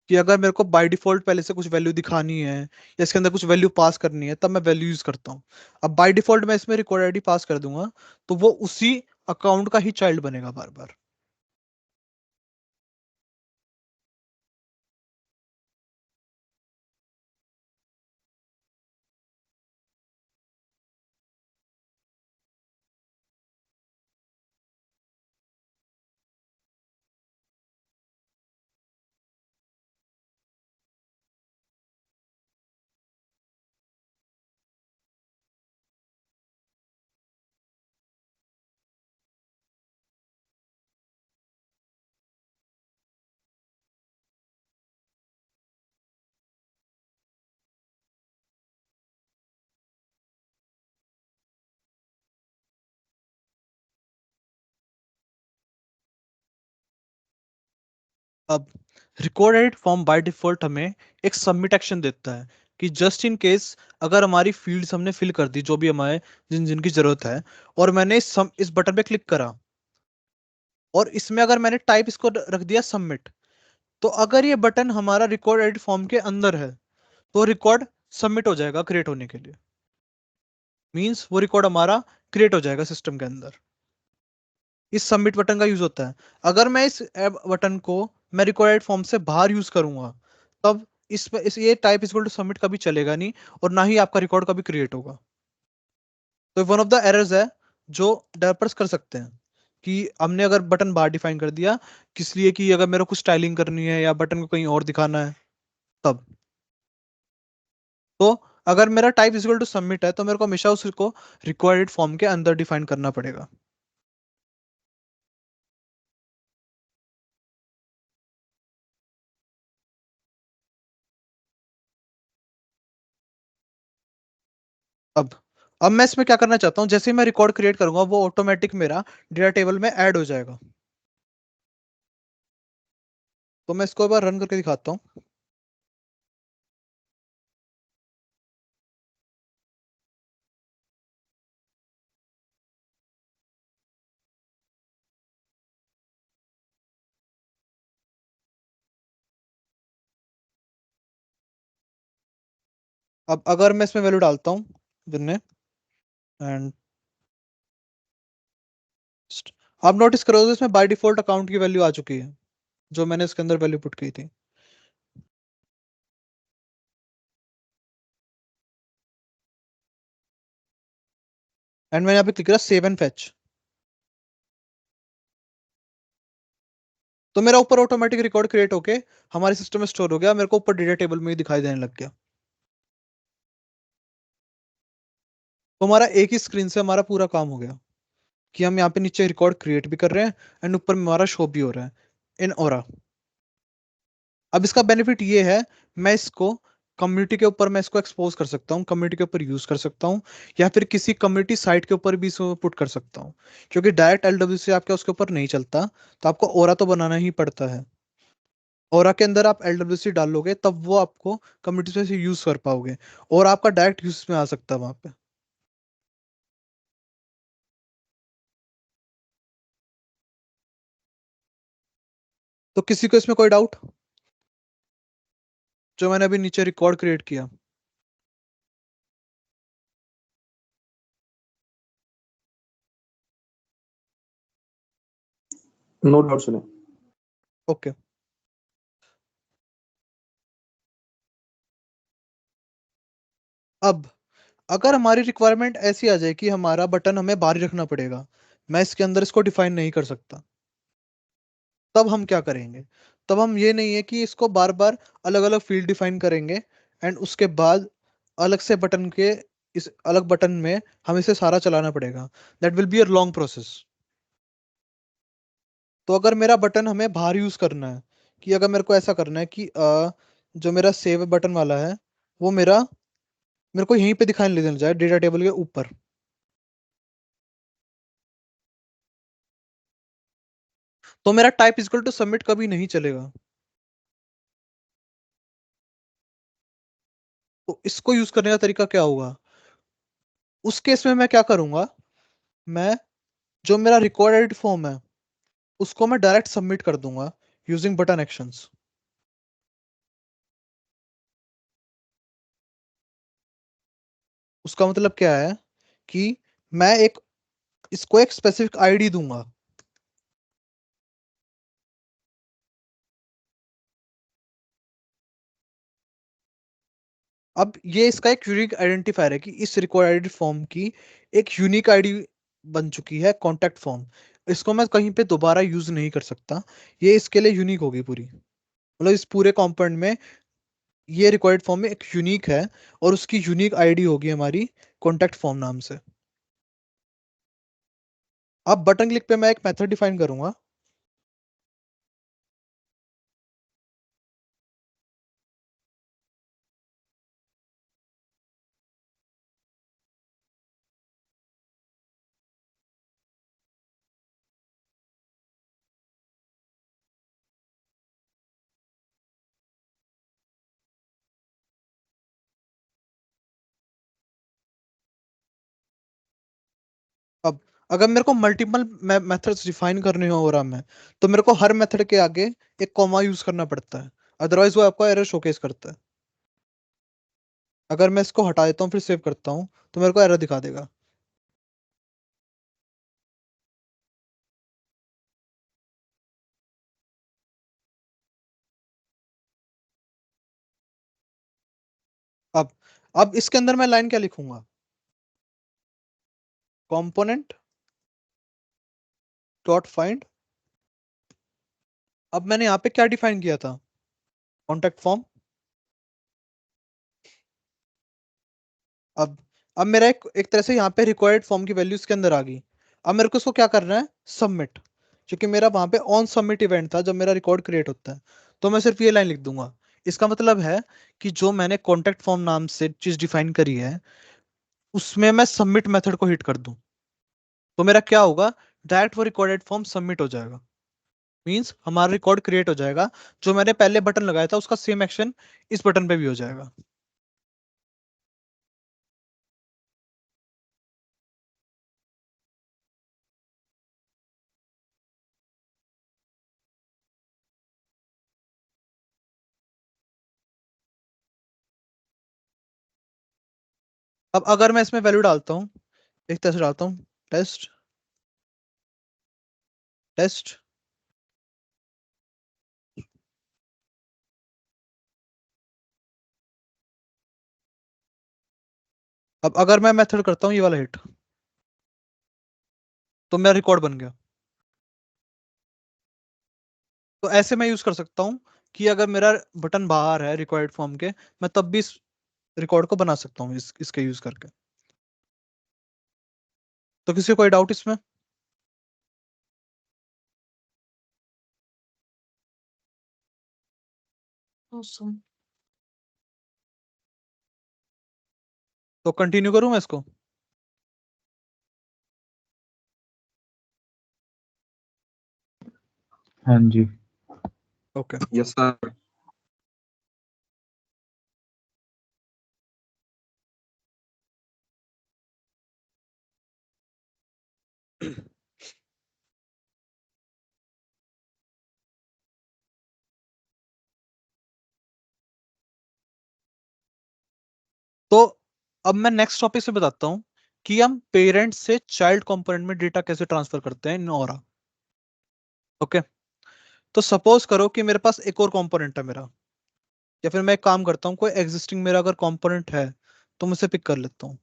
कि अगर मेरे को बाय डिफॉल्ट पहले से कुछ वैल्यू दिखानी है या इसके अंदर कुछ वैल्यू पास करनी है तब मैं वैल्यू यूज करता हूँ। अब बाय डिफॉल्ट मैं इसमें रिकॉर्ड आईडी पास कर दूंगा तो वो उसी अकाउंट का ही चाइल्ड बनेगा बार बार। अब record edit form by default हमें एक सबमिट एक्शन देता है कि जस्ट इन केस अगर हमारी फील्ड्स हमने फिल कर दी जो भी हमारे जिनकी जरूरत है, और मैंने इस बटन पे क्लिक करा, और इसमें अगर मैंने टाइप इसको रख दिया सबमिट, तो अगर ये बटन हमारा रिकॉर्ड एडिट फॉर्म के अंदर है तो रिकॉर्ड सबमिट हो जाएगा क्रिएट होने के लिए। मींस वो रिकॉर्ड हमारा क्रिएट हो जाएगा सिस्टम के अंदर। इस सबमिट बटन का यूज होता है। अगर मैं इस बटन को मैं रिक्वायर्ड फॉर्म से बाहर यूज करूंगा, तब इस ये type is equal to submit कभी चलेगा नहीं, और ना ही आपका रिकॉर्ड कभी क्रिएट होगा। तो वन ऑफ द एरर्स है जो डेवलपर्स कर सकते हैं कि हमने अगर बटन बाहर डिफाइन कर दिया किस लिए, कि अगर मेरे को कुछ स्टाइलिंग करनी है या बटन को कहीं और दिखाना है तब। तो अगर मेरा type is equal to submit है तो मेरे को हमेशा उसको रिक्वायर्ड फॉर्म के अंदर डिफाइन करना पड़ेगा। अब अब मैं इसमें क्या करना चाहता हूँ, जैसे ही मैं रिकॉर्ड क्रिएट करूंगा वो ऑटोमेटिक मेरा डेटा टेबल में ऐड हो जाएगा। तो मैं इसको एक बार रन करके दिखाता हूँ। अब अगर मैं इसमें वैल्यू डालता हूँ जिनने एंड, आप नोटिस करोगे इसमें बाय डिफॉल्ट अकाउंट की वैल्यू आ चुकी है जो मैंने इसके अंदर वैल्यू पुट की थी। एंड मैंने यहाँ पे क्लिक किया सेव एंड फेच, तो मेरा ऊपर ऑटोमेटिक रिकॉर्ड क्रिएट होके हमारे सिस्टम में स्टोर हो गया, मेरे को ऊपर डेटा टेबल में ही दिखाई देने लग गया। तो हमारा एक ही स्क्रीन से हमारा पूरा काम हो गया कि हम यहाँ पे नीचे रिकॉर्ड क्रिएट भी कर रहे हैं एंड ऊपर में हमारा शो भी हो रहा है इन ओरा। अब इसका बेनिफिट ये है, मैं इसको कम्युनिटी के ऊपर मैं इसको एक्सपोज कर सकता हूँ, कम्युनिटी के ऊपर यूज कर सकता हूँ, या फिर किसी कम्युनिटी साइट के ऊपर भी इसको पुट कर सकता हूँ। क्योंकि डायरेक्ट एलडब्ल्यूसी आपके उसके ऊपर नहीं चलता, तो आपको ओरा तो बनाना ही पड़ता है। ओरा के अंदर आप एलडब्ल्यूसी डालोगे तब वो आपको कम्युनिटी से यूज कर पाओगे, और आपका डायरेक्ट यूज में आ सकता है वहां पे। तो किसी को इसमें कोई डाउट, जो मैंने अभी नीचे रिकॉर्ड क्रिएट किया? नो डाउट सुने। ओके। अब अगर हमारी रिक्वायरमेंट ऐसी आ जाए कि हमारा बटन हमें बाहर ही रखना पड़ेगा, मैं इसके अंदर इसको डिफाइन नहीं कर सकता, तब हम क्या करेंगे? तब हम ये नहीं है कि इसको बार बार अलग अलग फील्ड डिफाइन करेंगे एंड उसके बाद अलग से बटन के इस अलग बटन में हम इसे सारा चलाना पड़ेगा। That will be a long process. तो अगर मेरा बटन हमें बाहर यूज करना है, कि अगर मेरे को ऐसा करना है कि जो मेरा सेव बटन वाला है वो मेरे को यहीं पे दिखाई देना जाए डेटा टेबल के ऊपर, तो मेरा टाइप इक्वल टू सबमिट कभी नहीं चलेगा। तो इसको यूज करने का तरीका क्या होगा? उस केस में मैं क्या करूंगा, मैं जो मेरा रिकॉर्डेड फॉर्म है उसको मैं डायरेक्ट सबमिट कर दूंगा यूजिंग बटन एक्शंस। उसका मतलब क्या है कि मैं एक इसको एक स्पेसिफिक आईडी दूंगा। अब ये इसका एक यूनिक आइडेंटिफायर है कि इस रिकॉर्ड आईडी फॉर्म की एक यूनिक आईडी बन चुकी है, कॉन्टैक्ट फॉर्म। इसको मैं कहीं पे दोबारा यूज नहीं कर सकता, ये इसके लिए यूनिक होगी पूरी। मतलब इस पूरे कंपोनेंट में ये रिक्वायर्ड फॉर्म में एक यूनिक है, और उसकी यूनिक आईडी होगी हमारी कॉन्टैक्ट फॉर्म नाम से। अब बटन क्लिक पे मैं एक मेथड डिफाइन करूंगा। अब अगर मेरे को मल्टीपल मेथड्स डिफाइन करने हो ओरा में, तो मेरे को हर मेथड के आगे एक कॉमा यूज करना पड़ता है, अदरवाइज वो आपका एरर शोकेस करता है। अगर मैं इसको हटा देता हूँ फिर सेव करता हूँ, तो मेरे को एरर दिखा देगा। अब अब इसके अंदर मैं लाइन क्या लिखूंगा? Component dot find. अब मैंने यहाँ पे क्या डिफाइन किया था? Contact form. अब अब मेरा एक तरह से यहाँ पे रिक्वायर्ड फॉर्म की वैल्यू इसके अंदर आ गई। अब मेरे को इसको क्या करना है? सबमिट। क्योंकि मेरा वहां पे ऑन सबमिट इवेंट था जब मेरा रिकॉर्ड क्रिएट होता है, तो मैं सिर्फ ये लाइन लिख दूंगा। इसका मतलब है कि जो मैंने कॉन्टैक्ट फॉर्म नाम से चीज डिफाइन करी है, उसमें मैं सबमिट मेथड को हिट कर दूं, तो मेरा क्या होगा? डायरेक्ट वो रिकॉर्डेड फॉर्म सबमिट हो जाएगा। मींस हमारा रिकॉर्ड क्रिएट हो जाएगा। जो मैंने पहले बटन लगाया था उसका सेम एक्शन इस बटन पे भी हो जाएगा। अब अगर मैं इसमें वैल्यू डालता हूँ, एक तरह से डालता हूँ, टेस्ट टेस्ट। अब अगर मैं मेथड करता हूँ ये वाला हिट, तो मेरा रिकॉर्ड बन गया। तो ऐसे मैं यूज कर सकता हूँ कि अगर मेरा बटन बाहर है रिक्वायर्ड फॉर्म के, मैं तब भी इस रिकॉर्ड को बना सकता हूँ इसके यूज करके। तो किसी को कोई डाउट इसमें? Awesome. तो कंटिन्यू करूँ मैं इसको? हाँ जी। ओके। Yes sir. तो अब मैं नेक्स्ट टॉपिक से बताता हूँ कि हम पेरेंट से चाइल्ड कंपोनेंट में डेटा कैसे ट्रांसफर करते हैं इन ओरा। ओके। तो सपोज करो कि मेरे पास एक और कंपोनेंट है मेरा, या फिर मैं एक काम करता हूँ, कोई एग्जिस्टिंग मेरा अगर कंपोनेंट है तो मैं उसे पिक कर लेता हूँ।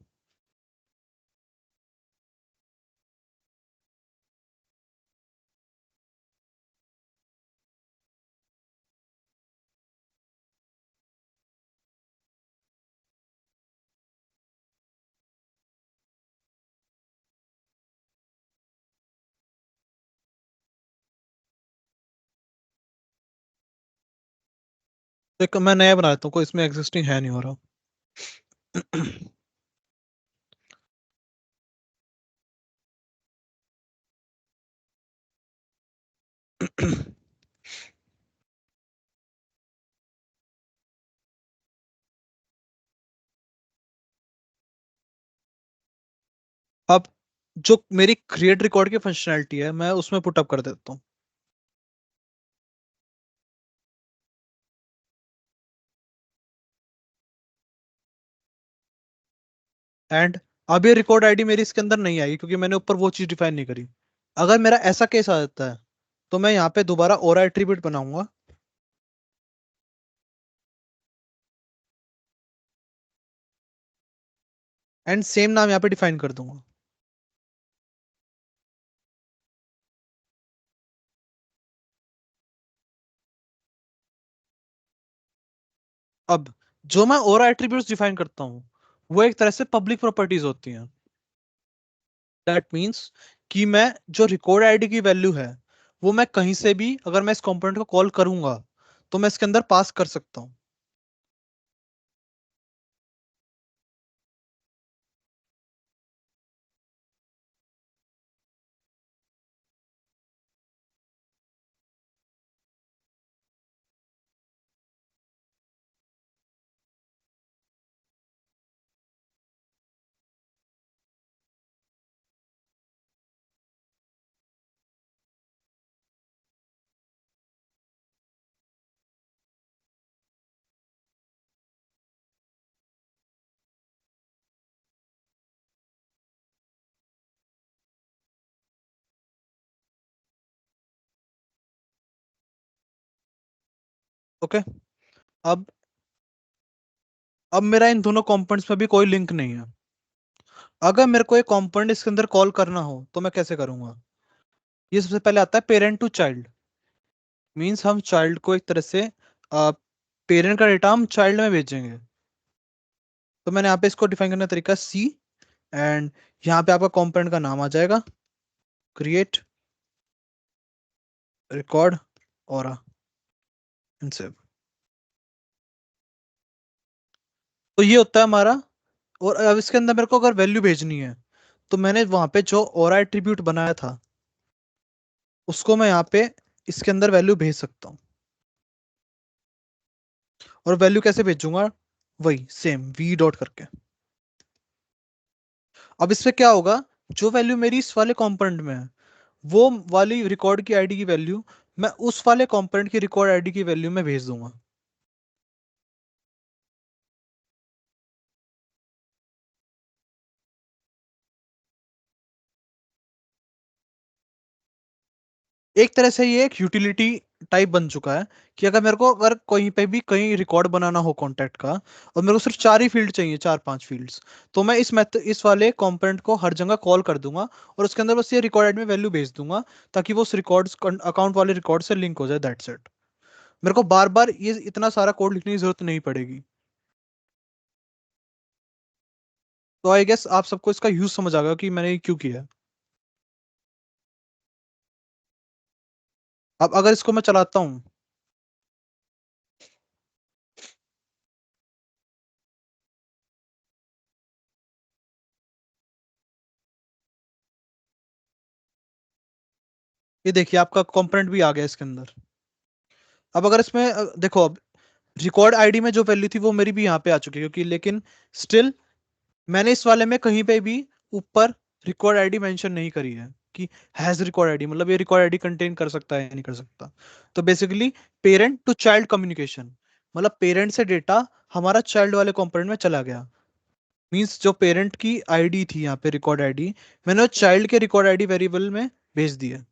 तो एक मैं नया बना लेता हूँ, कोई इसमें एग्जिस्टिंग है नहीं हो रहा। अब जो मेरी क्रिएट रिकॉर्ड की फंक्शनैलिटी है मैं उसमें पुटअप कर देता हूँ। एंड अब ये रिकॉर्ड आईडी मेरी इसके अंदर नहीं आएगी क्योंकि मैंने ऊपर वो चीज डिफाइन नहीं करी। अगर मेरा ऐसा केस आ जाता है तो मैं यहाँ पे दोबारा ओरा एट्रीब्यूट बनाऊंगा, एंड सेम नाम यहाँ पे डिफाइन कर दूंगा। अब जो मैं ओरा एट्रीब्यूट्स डिफाइन करता हूँ वो एक तरह से पब्लिक प्रॉपर्टीज होती हैं। दैट मीन्स कि मैं जो रिकॉर्ड आईडी की वैल्यू है वो मैं कहीं से भी अगर मैं इस कंपोनेंट को कॉल करूंगा तो मैं इसके अंदर पास कर सकता हूँ। ओके। अब अब मेरा इन दोनों कंपोनेंट्स में भी कोई लिंक नहीं है। अगर मेरे को एक कंपोनेंट इसके अंदर कॉल करना हो तो मैं कैसे करूंगा? ये सबसे पहले आता है पेरेंट टू चाइल्ड। मीन्स हम चाइल्ड को एक तरह से पेरेंट का डेटा हम चाइल्ड में भेजेंगे। तो मैंने यहाँ पे इसको डिफाइन करने का तरीका सी, एंड यहाँ पे आपका कंपोनेंट का नाम आ जाएगा क्रिएट रिकॉर्ड और एंड सेव। तो ये होता है हमारा। और अब इसके अंदर मेरे को अगर वैल्यू भेजनी है तो मैंने वहां पे जो ओरा एट्रीब्यूट बनाया था उसको मैं यहाँ पे इसके अंदर वैल्यू भेज सकता हूँ। और वैल्यू कैसे भेजूंगा? वही सेम वी डॉट करके। अब इससे क्या होगा, जो वैल्यू मेरी इस वाले कंपोनेंट में है वो वाली रिकॉर्ड की आईडी की वैल्यू मैं उस वाले कंपोनेंट की रिकॉर्ड आईडी की वैल्यू में भेज दूंगा। एक तरह से ये एक यूटिलिटी टाइप बन चुका है कि अगर मेरे को अगर कहीं पे भी कहीं रिकॉर्ड बनाना हो कॉन्टैक्ट का और मेरे को सिर्फ 4 ही फील्ड चाहिए, 4-5 फील्ड्स, तो मैं इस वाले कंपोनेंट को हर जगह कॉल कर दूंगा और उसके अंदर बस ये रिकॉर्ड में वैल्यू भेज दूंगा ताकि वो उस रिकॉर्ड अकाउंट वाले रिकॉर्ड से लिंक हो जाए। That's it. मेरे को बार बार ये इतना सारा कोड लिखने की जरूरत नहीं पड़ेगी। तो आई गेस आप सबको इसका यूज समझ आ गया कि मैंने ये क्यों किया है। अब अगर इसको मैं चलाता हूँ, ये देखिए आपका कंपोनेंट भी आ गया इसके अंदर। अब अगर इसमें देखो, अब रिकॉर्ड आईडी में जो वैल्यू थी वो मेरी भी यहाँ पे आ चुकी है क्योंकि, लेकिन स्टिल मैंने इस वाले में कहीं पे भी ऊपर रिकॉर्ड आईडी मेंशन नहीं करी है कि हैज रिकॉर्ड आईडी, मतलब ये रिकॉर्ड आईडी कंटेन कर सकता है या नहीं कर सकता। तो basically parent to child communication, मतलब पेरेंट से डेटा हमारा चाइल्ड वाले कंपोनेंट में चला गया। मींस जो पेरेंट की आईडी थी यहाँ पे रिकॉर्ड आईडी, मैंने वो चाइल्ड के रिकॉर्ड आईडी वेरिएबल में भेज दी है।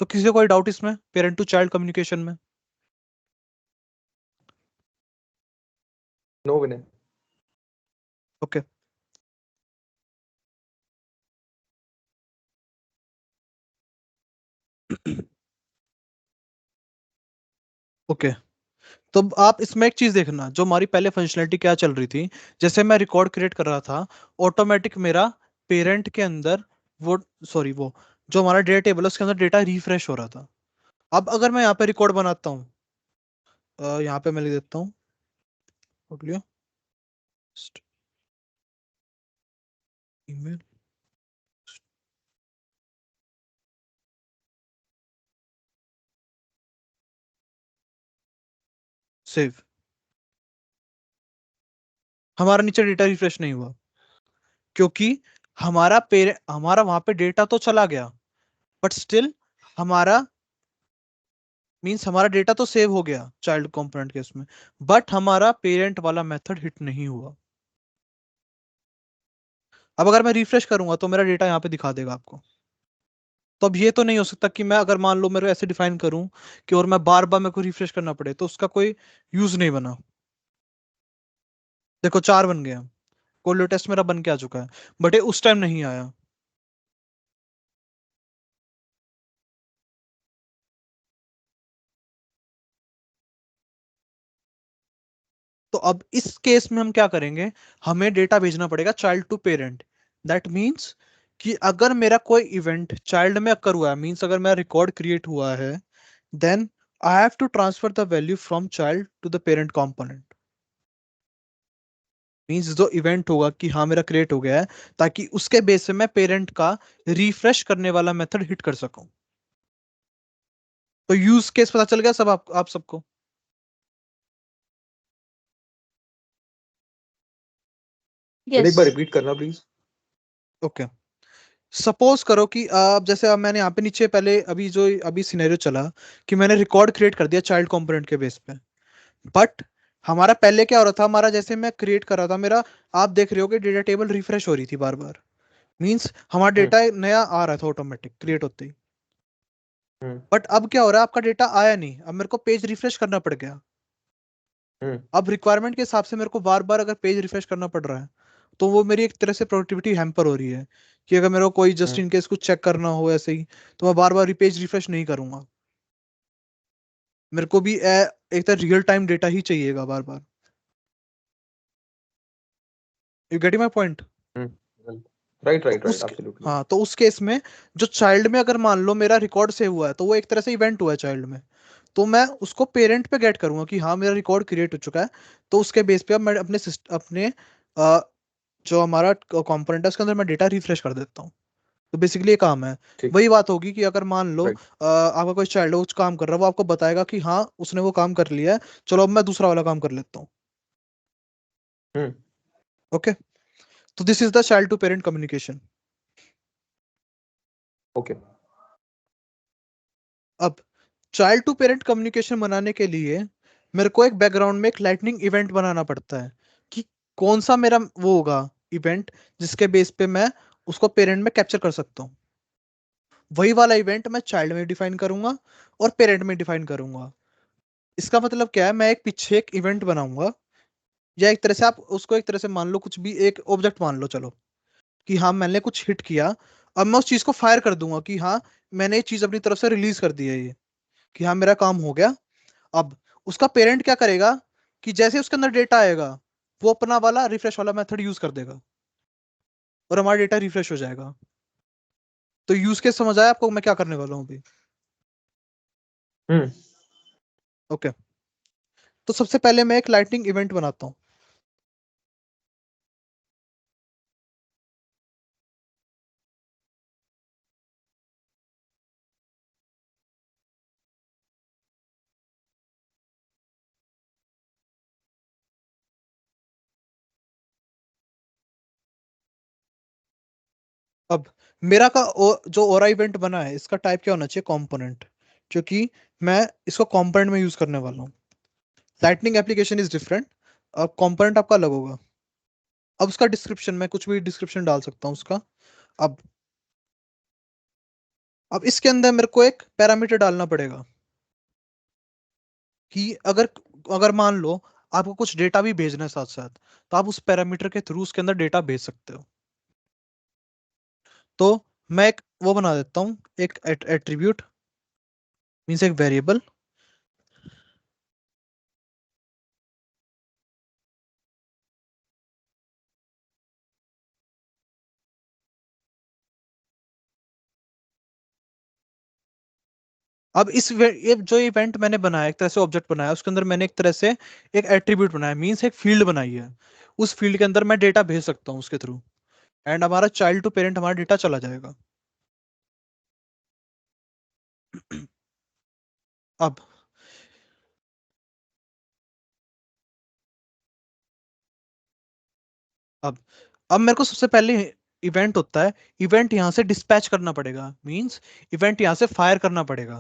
तो किसी को कोई डाउट इसमें पेरेंट टू चाइल्ड कम्युनिकेशन में? नो विनय। ओके। ओके। तो अब आप इसमें एक चीज देखना, जो हमारी पहले फंक्शनैलिटी क्या चल रही थी, जैसे मैं रिकॉर्ड क्रिएट कर रहा था ऑटोमेटिक मेरा पेरेंट के अंदर वो, सॉरी वो जो हमारा डेटा टेबल है उसके अंदर डेटा रिफ्रेश हो रहा था। अब अगर मैं यहाँ पे रिकॉर्ड बनाता हूँ, यहाँ पे मैं लिख देता हूँ ईमेल सेव, हमारा नीचे डेटा रिफ्रेश नहीं हुआ क्योंकि हमारा वहां पे डेटा तो चला गया, बट स्टिल हमारा मीन्स हमारा डेटा तो सेव हो गया चाइल्ड कंपोनेंट के उसमें, बट हमारा पेरेंट वाला मेथड हिट नहीं हुआ। अब अगर मैं रिफ्रेश करूंगा तो मेरा डेटा यहाँ पे दिखा देगा आपको। तो अब ये तो नहीं हो सकता कि मैं अगर मान लो मेरे ऐसे डिफाइन करूं कि और मैं बार बार मेरे को रिफ्रेश करना पड़े, तो उसका कोई यूज नहीं बना। देखो 4 बन गया, कोल्ड टेस्ट मेरा बन के आ चुका है, बट ये उस टाइम नहीं आया। तो अब इस केस में हम क्या करेंगे, हमें डेटा भेजना पड़ेगा child to parent. That means कि अगर मेरा कोई इवेंट चाइल्ड में अकर हुआ है, मीन्स अगर मेरा रिकॉर्ड क्रिएट हुआ है, then I have to transfer the value from child to the parent component. Means जो इवेंट होगा कि हाँ मेरा क्रिएट हो गया है, ताकि उसके बेस पे मैं पेरेंट का रिफ्रेश करने वाला मेथड हिट कर सकूं। तो यूज केस पता चल गया सब आप सबको। एक यस। बार रिपीट करना प्लीज। ओके, सपोज करो कि आप जैसे अब मैंने यहाँ पे नीचे पहले अभी जो अभी सिनेरियो चला कि मैंने रिकॉर्ड क्रिएट कर दिया चाइल्ड कंपोनेंट के बेस पे, बट हमारा पहले क्या हो रहा था, हमारा जैसे मैं क्रिएट कर रहा था मेरा, आप देख रहे हो कि डेटा टेबल रिफ्रेश हो रही थी बार बार। मींस हमारा हम्म डेटा नया आ रहा था ऑटोमेटिक क्रिएट होते ही। हम्म बट अब क्या हो रहा है, आपका डेटा आया नहीं, अब मेरे को पेज रिफ्रेश करना पड़ गया। हम्म अब रिक्वायरमेंट के हिसाब से मेरे को बार बार अगर पेज रिफ्रेश करना पड़ रहा है, तो वो मेरी एक तरह से प्रोडक्टिविटी हैम्पर हो रही है। कि अगर मेरे को कोई जस्ट हम्म इन केस कुछ चेक करना हो ऐसे ही, तो मैं बार बार पेज रिफ्रेश नहीं करूंगा। मेरे को भी एक तरह रियल टाइम डेटा ही चाहिएगा बार बार। You getting my point? Right तो राइट राइट उस एब्सोल्युटली। हाँ, तो उस केस में जो चाइल्ड में अगर मान लो मेरा रिकॉर्ड सेव हुआ है, तो वो एक तरह से इवेंट हुआ है चाइल्ड में। तो मैं उसको पेरेंट पे गेट करूंगा कि हाँ मेरा रिकॉर्ड क्रिएट हो चुका है। तो उसके बेस पे अब मैं अपने जो हमारा कंपोनेंट है उसके अंदर मैं डेटा रिफ्रेश कर देता हूँ। तो बेसिकली ये काम है। ठीक। वही बात होगी कि अगर मान लो राइट। आपका कोई चाइल्ड कुछ काम कर रहा है, वो आपको बताएगा कि हाँ उसने वो काम कर लिया है, चलो अब मैं दूसरा वाला काम कर लेता हूँ। हम्म ओके, तो this is the child to parent communication. Okay. अब चाइल्ड टू पेरेंट कम्युनिकेशन बनाने के लिए मेरे को एक बैकग्राउंड में एक लाइटनिंग इवेंट बनाना पड़ता है कि कौन सा मेरा वो होगा इवेंट, जिसके बेस पे मैं उसको पेरेंट में कैप्चर कर सकता हूँ। वही वाला इवेंट मैं चाइल्ड में डिफाइन करूंगा और पेरेंट में डिफाइन करूंगा। इसका मतलब क्या है, मैं एक पीछे एक इवेंट बनाऊंगा, या एक तरह से आप उसको एक तरह से मान लो, कुछ भी एक ऑब्जेक्ट मान लो चलो, कि हाँ मैंने कुछ हिट किया। अब मैं उस चीज को फायर कर दूंगा कि हाँ मैंने ये चीज अपनी तरफ से रिलीज कर दी है ये, कि हाँ मेरा काम हो गया। अब उसका पेरेंट क्या करेगा कि जैसे उसके अंदर डेटा आएगा, वो अपना वाला रिफ्रेश वाला मेथड यूज कर देगा और हमारा डेटा रिफ्रेश हो जाएगा। तो यूज केस समझ आया आपको मैं क्या करने वाला हूँ अभी? हम्म ओके, तो सबसे पहले मैं एक लाइटनिंग इवेंट बनाता हूँ। अब मेरा जो ओरा इवेंट बना है, इसका टाइप क्या होना चाहिए, कंपोनेंट। क्योंकि मैं इसको कंपोनेंट में यूज करने वाला हूँ। Lightning application is different. अब कंपोनेंट आपका अलग होगा। अब उसका डिस्क्रिप्शन, मैं कुछ भी डिस्क्रिप्शन डाल सकता हूँ उसका। अब अब इसके अंदर मेरे को एक पैरामीटर डालना पड़ेगा कि अगर अगर मान लो आपको कुछ डेटा भी भेजना है साथ साथ, तो आप उस पैरामीटर के थ्रू उसके अंदर डेटा भेज सकते हो। तो मैं एक वो बना देता हूँ, एक एट्रीब्यूट, मीन्स एक वेरिएबल। अब ये जो इवेंट मैंने बनाया, एक तरह से ऑब्जेक्ट बनाया, उसके अंदर मैंने एक तरह से एक एट्रीब्यूट बनाया, मीन्स एक फील्ड बनाई है। उस फील्ड के अंदर मैं डेटा भेज सकता हूँ उसके थ्रू, एंड हमारा चाइल्ड टू पेरेंट हमारा डेटा चला जाएगा। अब अब अब मेरे को सबसे पहले इवेंट होता है, इवेंट यहाँ से डिस्पैच करना पड़ेगा, मींस इवेंट यहाँ से फायर करना पड़ेगा।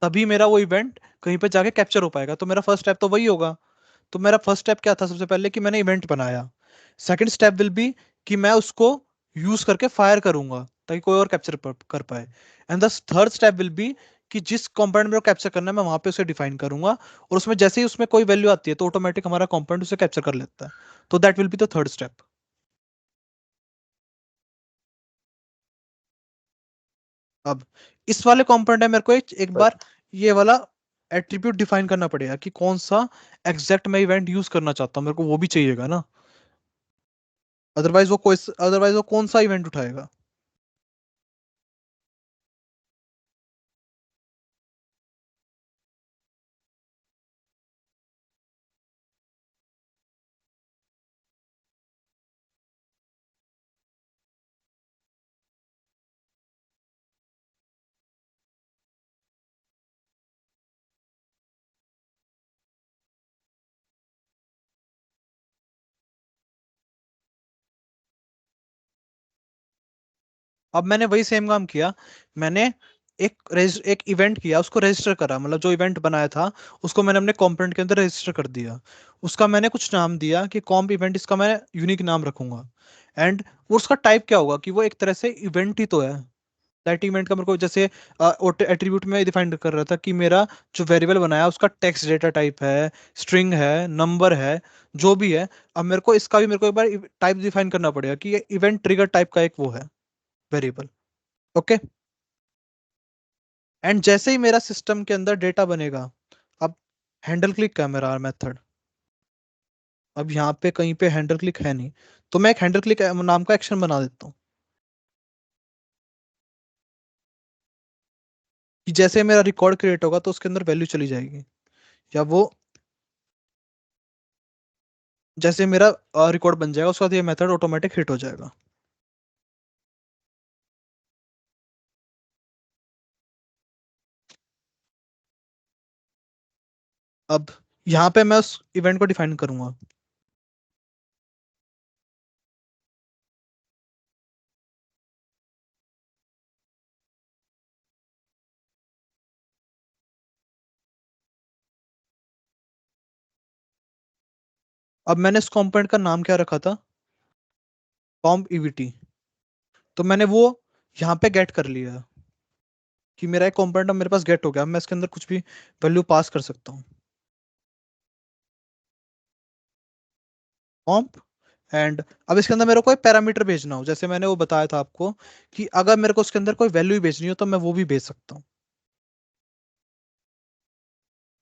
तभी मेरा वो इवेंट कहीं पे जाके कैप्चर हो पाएगा। तो मेरा फर्स्ट स्टेप तो वही होगा। तो मेरा फर्स्ट स्टेप क्या था सबसे पहले, कि मैंने इवेंट बनाया। सेकंड स्टेप विल बी कि मैं उसको यूज करके फायर करूंगा ताकि कोई और कैप्चर कर पाए। And the third step will be कि जिस कंपोनेंट में कैप्चर करना है मैं वहां पे उसे डिफाइन करूंगा, और उसमें जैसे ही उसमें कोई वैल्यू आती है तो ऑटोमेटिक हमारा कंपोनेंट उसे कैप्चर कर लेता है। तो that will be the third step. अब इस वाले कंपोनेंट में मेरे को एक बार ये वाला एट्रीब्यूट डिफाइन करना पड़ेगा कि कौन सा एग्जैक्ट मैं इवेंट यूज करना चाहता हूँ, मेरे को वो भी चाहिएगा ना। अदरवाइज वो कौन सा इवेंट उठाएगा। अब मैंने वही सेम काम किया। मैंने एक इवेंट किया, उसको रजिस्टर करा, मतलब जो इवेंट बनाया था उसको मैंने अपने कंपोनेंट के अंदर रजिस्टर कर दिया। उसका मैंने कुछ नाम दिया कि कॉम्प इवेंट, इसका मैं यूनिक नाम रखूंगा। एंड वो उसका टाइप क्या होगा, कि वो एक तरह से इवेंट ही तो है। दैट इवेंट का मेरे को जैसे एट्रीब्यूट में डिफाइन कर रहा था कि मेरा जो वेरिएबल बनाया उसका टेक्स्ट डेटा टाइप है, स्ट्रिंग है, नंबर है, जो भी है। अब मेरे को एक बार टाइप डिफाइन करना पड़ेगा कि ये इवेंट ट्रिगर टाइप का एक वो है वेरिएबल। ओके। एंड जैसे ही मेरा सिस्टम के अंदर डेटा बनेगा, अब हैंडल क्लिक का है मेरा मेथड। अब यहाँ पे कहीं पे हैंडल क्लिक है नहीं, तो मैं एक हैंडल क्लिक नाम का एक्शन बना देता हूँ कि जैसे मेरा रिकॉर्ड क्रिएट होगा तो उसके अंदर वैल्यू चली जाएगी, या वो जैसे मेरा रिकॉर्ड बन जाएगा उसके बाद ये मेथड ऑटोमेटिक हिट हो जाएगा। अब यहाँ पे मैं उस इवेंट को डिफाइन करूंगा। अब मैंने इस कंपोनेंट का नाम क्या रखा था, कॉम्प ईवीटी। तो मैंने वो यहाँ पे गेट कर लिया कि मेरा एक कंपोनेंट अब मेरे पास गेट हो गया। अब मैं इसके अंदर कुछ भी वैल्यू पास कर सकता हूँ, कॉम्प। एंड अब इसके अंदर मेरे को कोई पैरामीटर भेजना हो, जैसे मैंने वो बताया था आपको कि अगर मेरे को उसके अंदर कोई वैल्यू भेजनी हो तो मैं वो भी भेज सकता हूँ।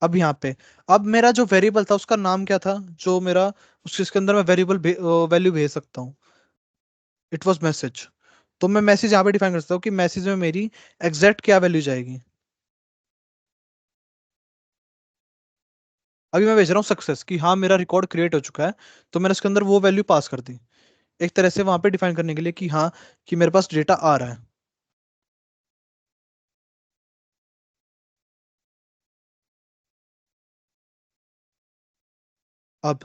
अब यहाँ पे अब मेरा जो वेरिएबल था उसका नाम क्या था, जो मेरा उसके अंदर मैं वैल्यू भेज सकता हूँ, इट वाज मैसेज। तो मैं मैसेज यहाँ पे डिफाइन कर सकता हूँ कि मैसेज में मेरी एग्जैक्ट क्या वैल्यू जाएगी। अभी मैं भेज रहा हूँ सक्सेस, कि हाँ मेरा रिकॉर्ड क्रिएट हो चुका है। तो मैंने उसके अंदर वो वैल्यू पास कर दी, एक तरह से वहां पे डिफाइन करने के लिए कि हाँ, कि मेरे पास डेटा आ रहा है। अब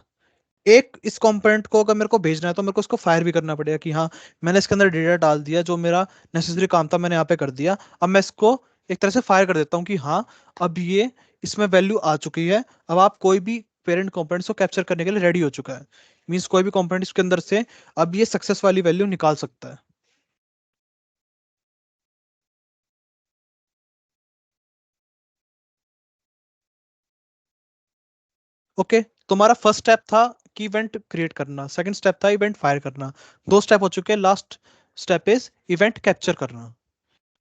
एक इस कंपोनेंट को अगर मेरे को भेजना है तो मेरे को उसको फायर भी करना पड़ेगा कि हाँ, मैंने इसके अंदर डेटा डाल दिया, जो मेरा नेसेसरी काम था मैंने यहाँ पे कर दिया। अब मैं इसको एक तरह से फायर कर देता हूँ कि हाँ, अब ये इसमें वैल्यू आ चुकी है। अब आप कोई भी पेरेंट कंपोनेंट्स को कैप्चर करने के लिए रेडी हो चुका है। मीन्स कोई भी कंपोनेंट इसके अंदर से अब ये सक्सेस वाली वैल्यू निकाल सकता है। ओके। तुम्हारा फर्स्ट स्टेप था कि इवेंट क्रिएट करना, सेकंड स्टेप था इवेंट फायर करना। दो स्टेप हो चुके हैं, last step is event capture करना,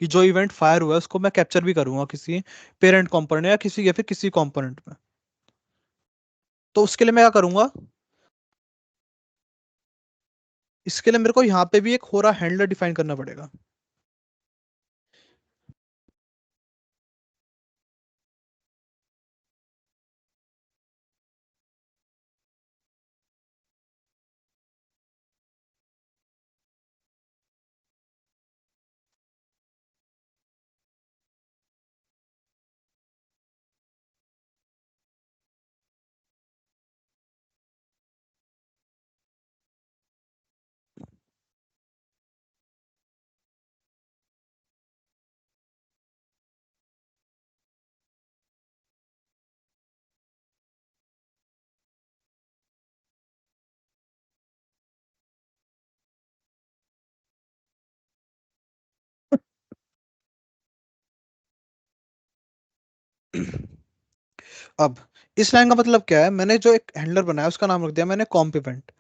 कि जो इवेंट फायर हुआ है उसको मैं कैप्चर भी करूंगा किसी पेरेंट कंपोनेंट या फिर किसी कंपोनेंट में। तो उसके लिए मैं क्या करूंगा, इसके लिए मेरे को यहाँ पे भी एक होरा हैंडलर डिफाइन करना पड़ेगा। अब इस लाइन का मतलब क्या है, मैंने जो एक हैंडलर बनाया उसका नाम रख दिया मैंने कॉम्प इवेंट।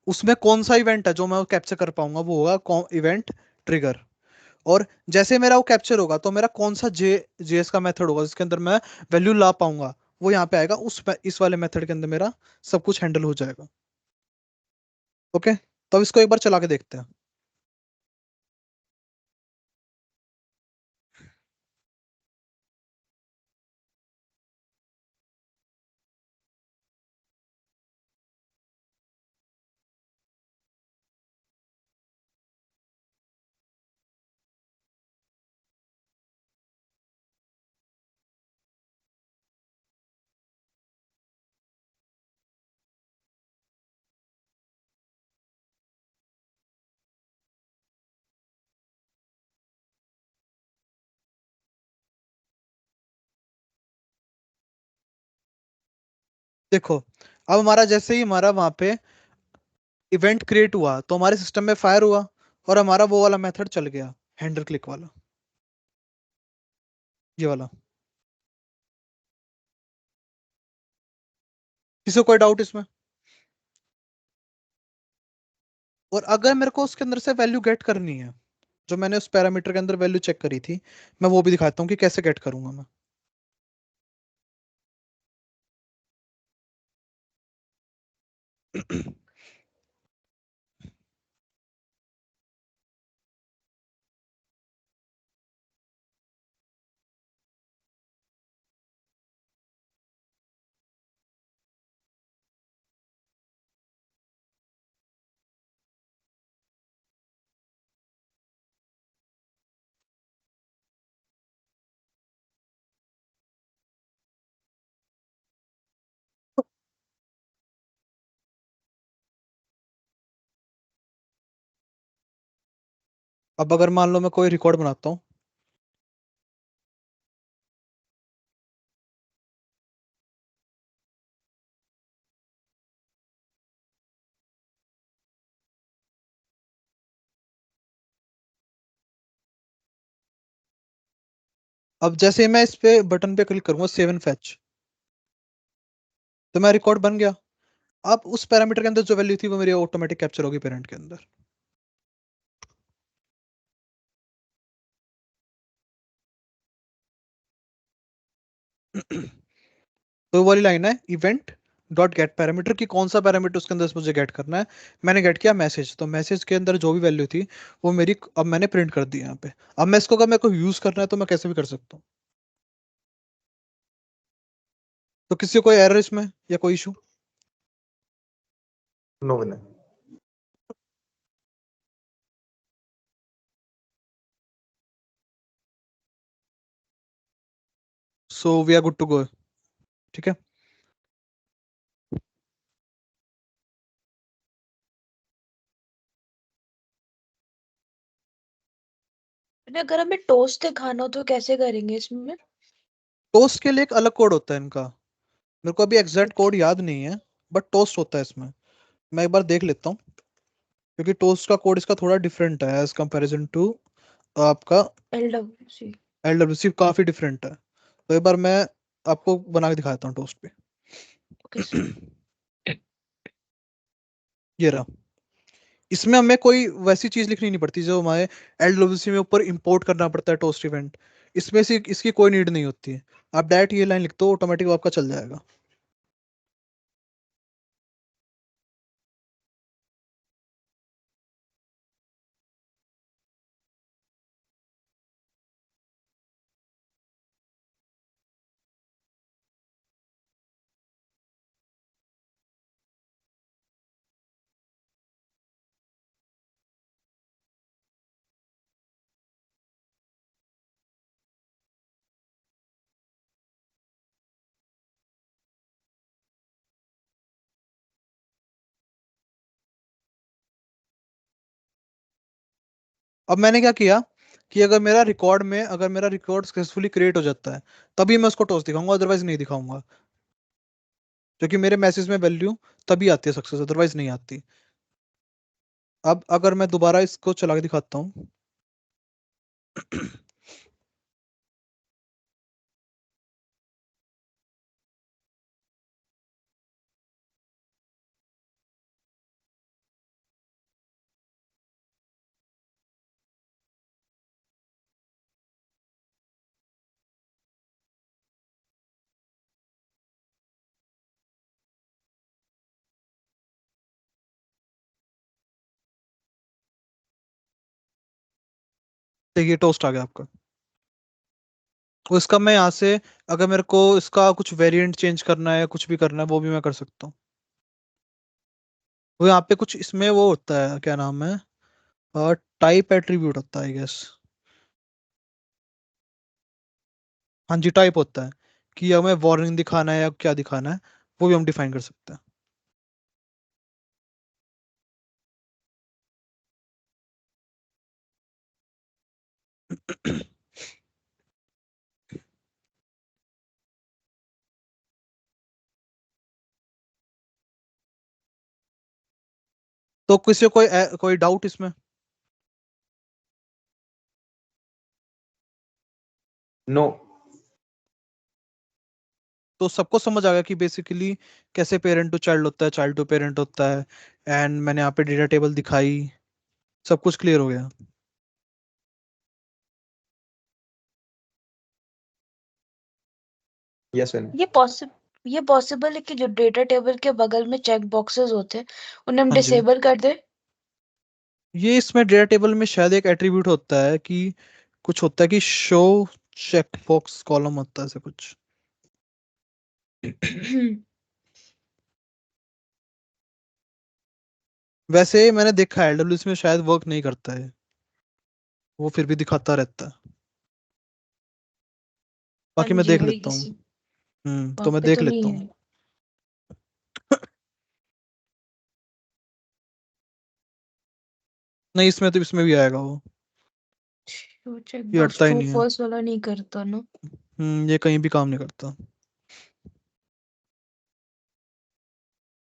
उसमें कौन सा इवेंट है जो मैं कैप्चर कर पाऊंगा, वो होगा इवेंट ट्रिगर। और जैसे मेरा वो कैप्चर होगा तो मेरा कौन सा जेएस का मेथड होगा जिसके अंदर मैं वैल्यू ला पाऊंगा, वो यहाँ पे आएगा। इस वाले मेथड के अंदर मेरा सब कुछ हैंडल हो जाएगा। ओके, तो अब इसको एक बार चला के देखते हैं। देखो, अब हमारा जैसे ही हमारा वहां पे इवेंट क्रिएट हुआ तो हमारे सिस्टम में फायर हुआ, और हमारा वो वाला मेथड चल गया, हैंडल क्लिक वाला, ये वाला। किसी को कोई डाउट इसमें? और अगर मेरे को उसके अंदर से वैल्यू गेट करनी है, जो मैंने उस पैरामीटर के अंदर वैल्यू चेक करी थी, मैं वो भी दिखाता हूँ कि कैसे गेट करूंगा मैं। अब अगर मान लो मैं कोई रिकॉर्ड बनाता हूँ, अब जैसे मैं इस पे बटन पे क्लिक करूंगा सेव एंड फैच, तो मेरा रिकॉर्ड बन गया। अब उस पैरामीटर के अंदर जो वैल्यू थी वो मेरी ऑटोमेटिक कैप्चर होगी पेरेंट के अंदर। तो वो वाली लाइन है इवेंट डॉट गेट पैरामीटर की, कौन सा पैरामीटर उसके अंदर से मुझे गेट करना है। मैंने गेट किया मैसेज, तो मैसेज के अंदर जो भी वैल्यू थी वो मेरी अब मैंने प्रिंट कर दी यहाँ पे। अब मैं इसको अगर मेरे को यूज करना है तो मैं कैसे भी कर सकता हूँ। तो किसी को कोई एरर इसमें या कोई issue? No Vinay. So we are good to go. ठीक है। अगर हमें टोस्ट दिखाना हो तो कैसे करेंगे इसमें? टोस्ट के लिए एक अलग कोड होता है इनका, मेरे को अभी एग्जैक्ट Okay. कोड याद नहीं है, बट टोस्ट होता है इसमें। मैं एक बार देख लेता हूँ, क्योंकि टोस्ट का कोड इसका थोड़ा डिफरेंट है एज कंपैरिजन टू आपका LWC. एलडब्ल्यूसी, काफी डिफरेंट है। तो एक बार मैं आपको बना के दिखाता हूँ टोस्ट पे। Okay sir. ये रहा। इसमें हमें कोई वैसी चीज लिखनी नहीं पड़ती जो हमारे एलडब्ल्यूसी में ऊपर इंपोर्ट करना पड़ता है टोस्ट इवेंट। इसमें से इसकी कोई नीड नहीं होती है। आप डायरेक्ट ये लाइन लिख दो, ऑटोमेटिक आपका चल जाएगा। अब मैंने क्या किया कि अगर मेरा रिकॉर्ड सक्सेसफुली क्रिएट हो जाता है तभी मैं उसको टॉस दिखाऊंगा, अदरवाइज नहीं दिखाऊंगा। क्योंकि मेरे मैसेज में वैल्यू तभी आती है सक्सेस, अदरवाइज नहीं आती। अब अगर मैं दोबारा इसको चला के दिखाता हूँ देखिए टोस्ट आ गया आपका। तो इसका मैं यहाँ से, अगर मेरे को इसका कुछ वेरिएंट चेंज करना है या कुछ भी करना है वो भी मैं कर सकता हूँ। वो यहाँ पे कुछ इसमें वो होता है, क्या नाम है, टाइप एट्रीब्यूट होता है आई गेस। हाँ जी, टाइप होता है कि हमें वार्निंग दिखाना है या क्या दिखाना है, वो भी हम डिफाइन कर सकते हैं। तो किसी को कोई डाउट इसमें? नो। तो सबको समझ आ गया कि बेसिकली कैसे पेरेंट टू चाइल्ड होता है, चाइल्ड टू पेरेंट होता है, एंड मैंने यहाँ पे डेटा टेबल दिखाई, सब कुछ क्लियर हो गया। Yes N. ये पॉसिबल है कि जो डेटा टेबल के बगल में चेक बॉक्सेस होते हैं उन्हें हम हाँ जी, डिसेबल कर दें। ये इसमें डेटा टेबल में शायद एक एट्रीब्यूट होता है कि कुछ होता है कि शो चेक बॉक्स कॉलम होता है ऐसे कुछ। वैसे मैंने देखा है एलडब्ल्यूसी में शायद वर्क नहीं करता है, वो फिर भी दिखाता रहता है। हाँ बाकी मैं जी, देख वही लेता हूँ। किसी वहाँ तो मैं पे देख तो लेता नहीं हूँ। है। नहीं, इसमें भी आएगा वो। वो चेक ये बॉक्स हटता ही ट्रू नहीं है। फॉल्स वाला नहीं करता ना। ये कहीं भी काम नहीं करता।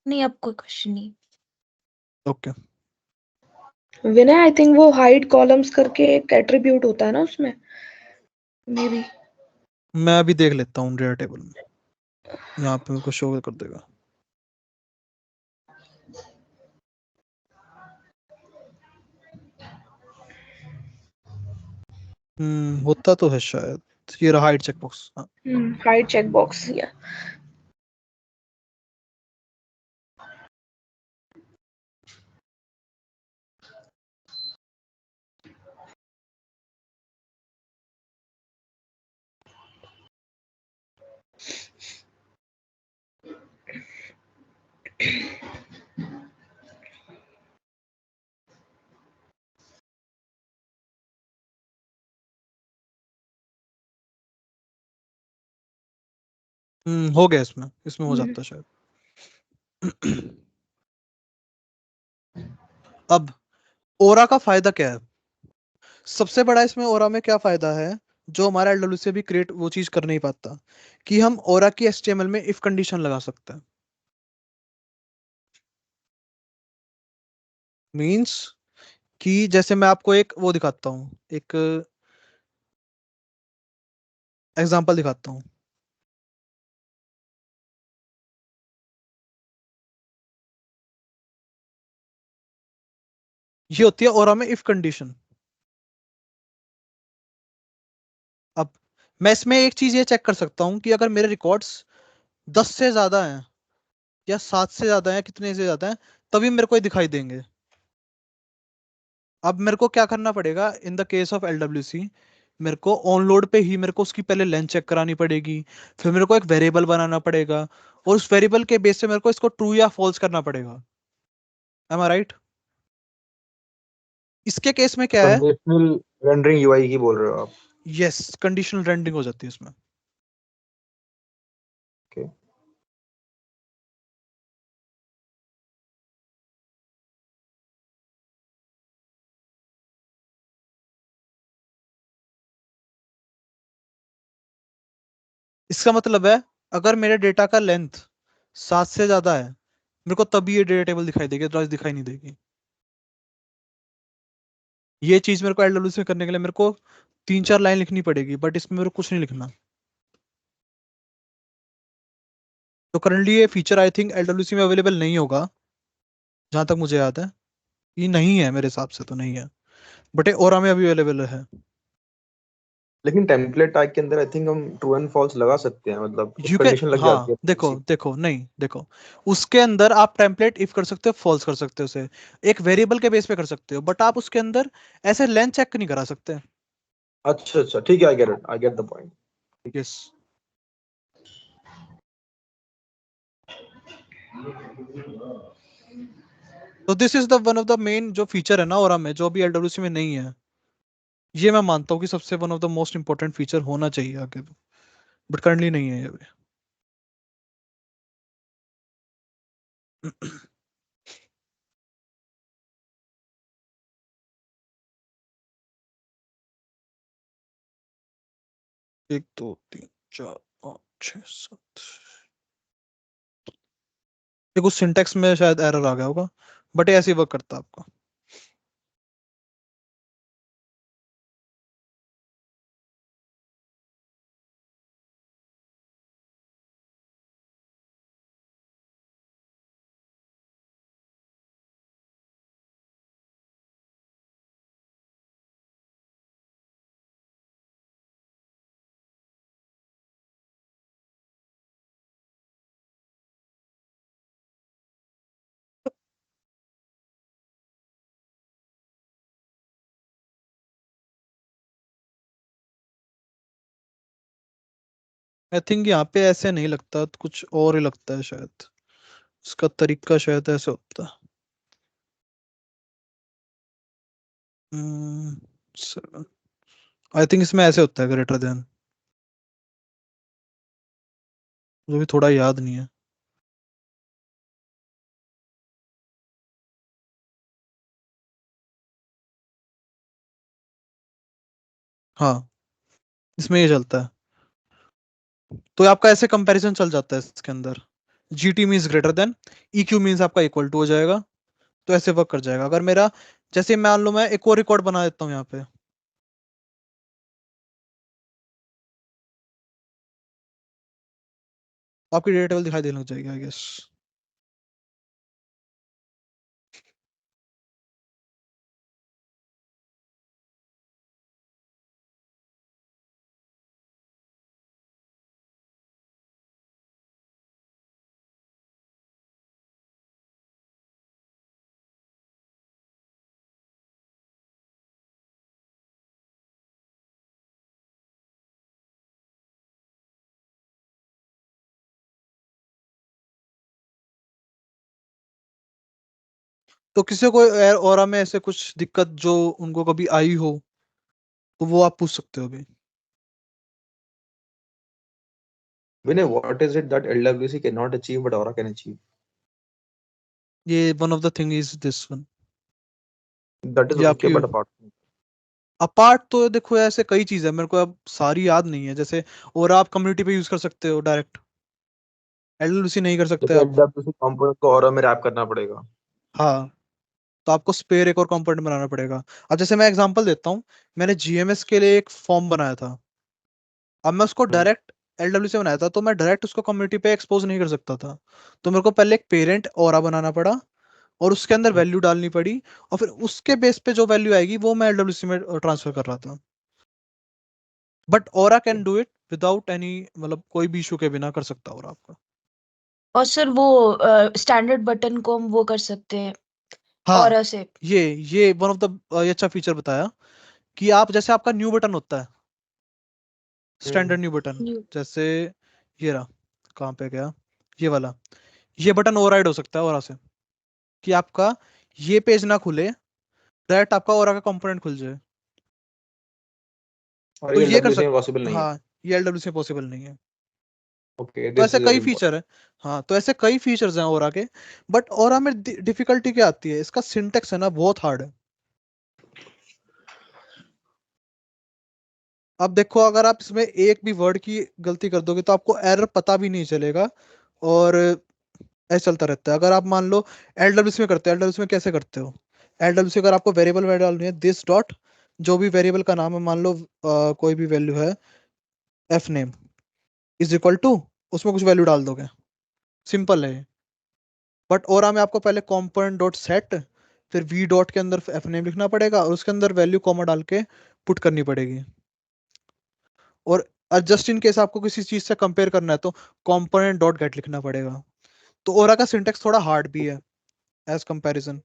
नहीं, अब कोई क्वेश्चन नहीं। ओके। विनय, आई थिंक वो हाइड कॉलम्स करके एक एट्रीब्यूट होता है ना उसमें, मे बी। मैं अभी देख लेता हूँ डेटा टेबल में, यहाँ पे मेरे को शो कर देगा। होता तो है शायद। ये रहा हाइड चेकबॉक्स, हाँ। हाइड चेक बॉक्स या हो गया, इसमें हो जाता है शायद। अब ओरा का फायदा क्या है? सबसे बड़ा इसमें ओरा में क्या फायदा है, जो हमारा एलडब्ल्यूसी भी क्रिएट वो चीज कर नहीं पाता, कि हम ओरा की एचटीएमएल में इफ कंडीशन लगा सकते हैं। मींस कि जैसे मैं आपको एक वो दिखाता हूँ, एक एग्जांपल दिखाता हूँ। ये होती है ओरा में इफ कंडीशन। अब मैं इसमें एक चीज ये चेक कर सकता हूँ कि अगर मेरे रिकॉर्ड्स 10 से ज्यादा हैं या 7 से ज्यादा हैं, कितने से ज्यादा हैं, तभी मेरे को ये दिखाई देंगे। अब मेरे को क्या करना पड़ेगा in the case of LWC, मेरे को ऑन लोड पे ही मेरे को उसकी पहले लेंथ चेक करानी पड़ेगी, फिर मेरे को एक वेरिएबल बनाना पड़ेगा, और उस वेरिएबल के बेस से मेरे को इसको ट्रू या फॉल्स करना पड़ेगा। एम आई राइट? इसके केस में क्या है? कंडीशनल रेंडरिंग यूआई की बोल रहे हो आप? यस, कंडीशनल रेंडरिंग हो जाती है इसमें। ओके। इसका मतलब है अगर मेरे डेटा का लेंथ 7 से ज्यादा है, मेरे को तभी ये डेटा टेबल दिखाई देगी, अदरवाइज दिखाई नहीं देगी। ये चीज मेरे को एलडब्ल्यूसी में करने के लिए मेरे को 3-4 लाइन लिखनी पड़ेगी, बट इसमें मेरे को कुछ नहीं लिखना। तो करंटली ये फीचर आई थिंक एलडब्ल्यूसी में अवेलेबल नहीं होगा, जहां तक मुझे याद है। ये नहीं है, मेरे हिसाब से तो नहीं है, बट ये ओरा में अभी अवेलेबल है। लेकिन टेम्पलेट टैग के अंदर आई थिंक हम ट्रू एंड फॉल्स लगा सकते हैं, मतलब इफ यू कैन, कंडीशन लग जाती हाँ है थोड़ी देखो सी। देखो, नहीं देखो, उसके अंदर आप टेम्पलेट इफ कर सकते हो, फॉल्स कर सकते हो, उसे एक वेरिएबल के बेस पे कर सकते हो, बट आप उसके अंदर ऐसे लेंथ चेक नहीं करा सकते। अच्छा ठीक है, I get the point. Yes. तो this is the one of the main जो फीचर है ना ओरा में, जो अभी एलडब्ल्यूसी में नहीं है। ये मैं मानता हूँ कि सबसे one of the most important feature होना चाहिए आगे, बट करंटली नहीं है ये अभी। एक दो तीन चार पाँच छः सात, ये कुछ सिंटेक्स में शायद एरर आ गया होगा, बट ये ऐसे ही वर्क करता है आपका। आई थिंक यहाँ पे ऐसे नहीं लगता, तो कुछ और ही लगता है शायद, इसका तरीका शायद ऐसे होता है। 7, आई थिंक इसमें ऐसे होता है ग्रेटर देन, जो भी थोड़ा याद नहीं है। हाँ, इसमें ये चलता है। तो आपका ऐसे कंपैरिजन चल जाता है इसके अंदर। G T means greater than, E Q means आपका इक्वल टू हो जाएगा। तो ऐसे वर्क कर जाएगा। अगर मेरा, जैसे मान लो मैं एक और रिकॉर्ड बना देता हूँ यहाँ पे, आपकी डेटा टेबल दिखाई देने लग जाएगी आई गेस। तो किसी को और में ऐसे कुछ दिक्कत जो उनको कभी आई हो, तो वो आप पूछ सकते हो अभी। Vinay, what is it that LWC can not achieve but Aura can achieve? ये one of the thing is this one. That is ये ओके, आपकी बट अपार्ट अपार्ट तो देखो ऐसे कई चीजें हैं, मेरे को अब सारी याद नहीं है। जैसे और आप कम्युनिटी पे यूज कर सकते हो डायरेक्ट, एलएलसी नहीं कर सकते जैसे आप। एलडब्ल्यूसी कंपोनेंट को Aura में रैप करना पड़ेगा। हाँ, तो आपको स्पेयर एक और कंपोनेंट बनाना पड़ेगा। अब जैसे मैं एग्जांपल देता हूँ, मैंने जीएमएस के लिए एक फॉर्म बनाया था। अब मैं उसको हम्म, डायरेक्ट एलडब्ल्यू से बनाया था, तो मैं डायरेक्ट उसको कम्युनिटी पे एक्सपोज नहीं कर सकता था। तो मेरे को पहले एक पेरेंट ऑरा बनाना पड़ा, और उसके अंदर हम्म, वैल्यू डालनी पड़ी, और फिर उसके बेस पे जो वैल्यू आएगी वो मैं एलडब्ल्यूसी में ट्रांसफर कर रहा था। But aura can do it without any, मतलब कोई भी इशू के बिना कर सकता ऑरा आपका। और सर वो स्टैंडर्ड बटन को हम वो कर सकते हैं हाँ, और से। ये वन ऑफ द ये अच्छा फीचर बताया, कि आप जैसे आपका न्यू बटन होता है, हम्म, स्टैंडर्ड न्यू बटन, न्यू। जैसे ये रहा, कहाँ पे गया, ये वाला, ये बटन ओवरराइड हो सकता है ओरा से, कि आपका ये पेज ना खुले, डायरेक्ट आपका ओरा का कंपोनेंट खुल जाए। और तो ये ये कर एलडब्ल्यूसी में सकते, पॉसिबल नहीं है। हाँ, ये एलडब्ल्यू से पॉसिबल नहीं है। ओके, तो दिस ऐसे इज कई वेरी फीचर इंपॉर्टेंट। है। हाँ, तो ऐसे कई फीचर्स हैं ओरा के। बट ओरा में डिफिकल्टी क्या आती है, इसका सिंटेक्स है ना बहुत हार्ड है। अब देखो, अगर आप इसमें एक भी वर्ड की गलती कर दोगे तो आपको एरर पता भी नहीं चलेगा, और ऐसे चलता रहता है। अगर आप मान लो एलडब्ल्यूसी में करते हो, एलडब्ल्यूसी में कैसे करते हो, एलडब्ल्यूसी अगर आपको वेरिएबल वैल्यू डालनी है, दिस डॉट, जो भी वेरिएबल का नाम है, मान लो कोई भी वैल्यू है, F name is equal to, उसमें कुछ वैल्यू डाल दोगे, सिंपल है। बट ओरा में आपको पहले कंपोनेंट डॉट सेट, फिर वी डॉट के अंदर एफ नेम लिखना पड़ेगा, और उसके अंदर वैल्यू कॉमा डाल के पुट करनी पड़ेगी। और जस्ट इन केस आपको किसी चीज से कंपेयर करना है, तो कंपोनेंट डॉट गेट लिखना पड़ेगा। तो ओरा का सिंटेक्स थोड़ा हार्ड भी है एज कंपैरिजन।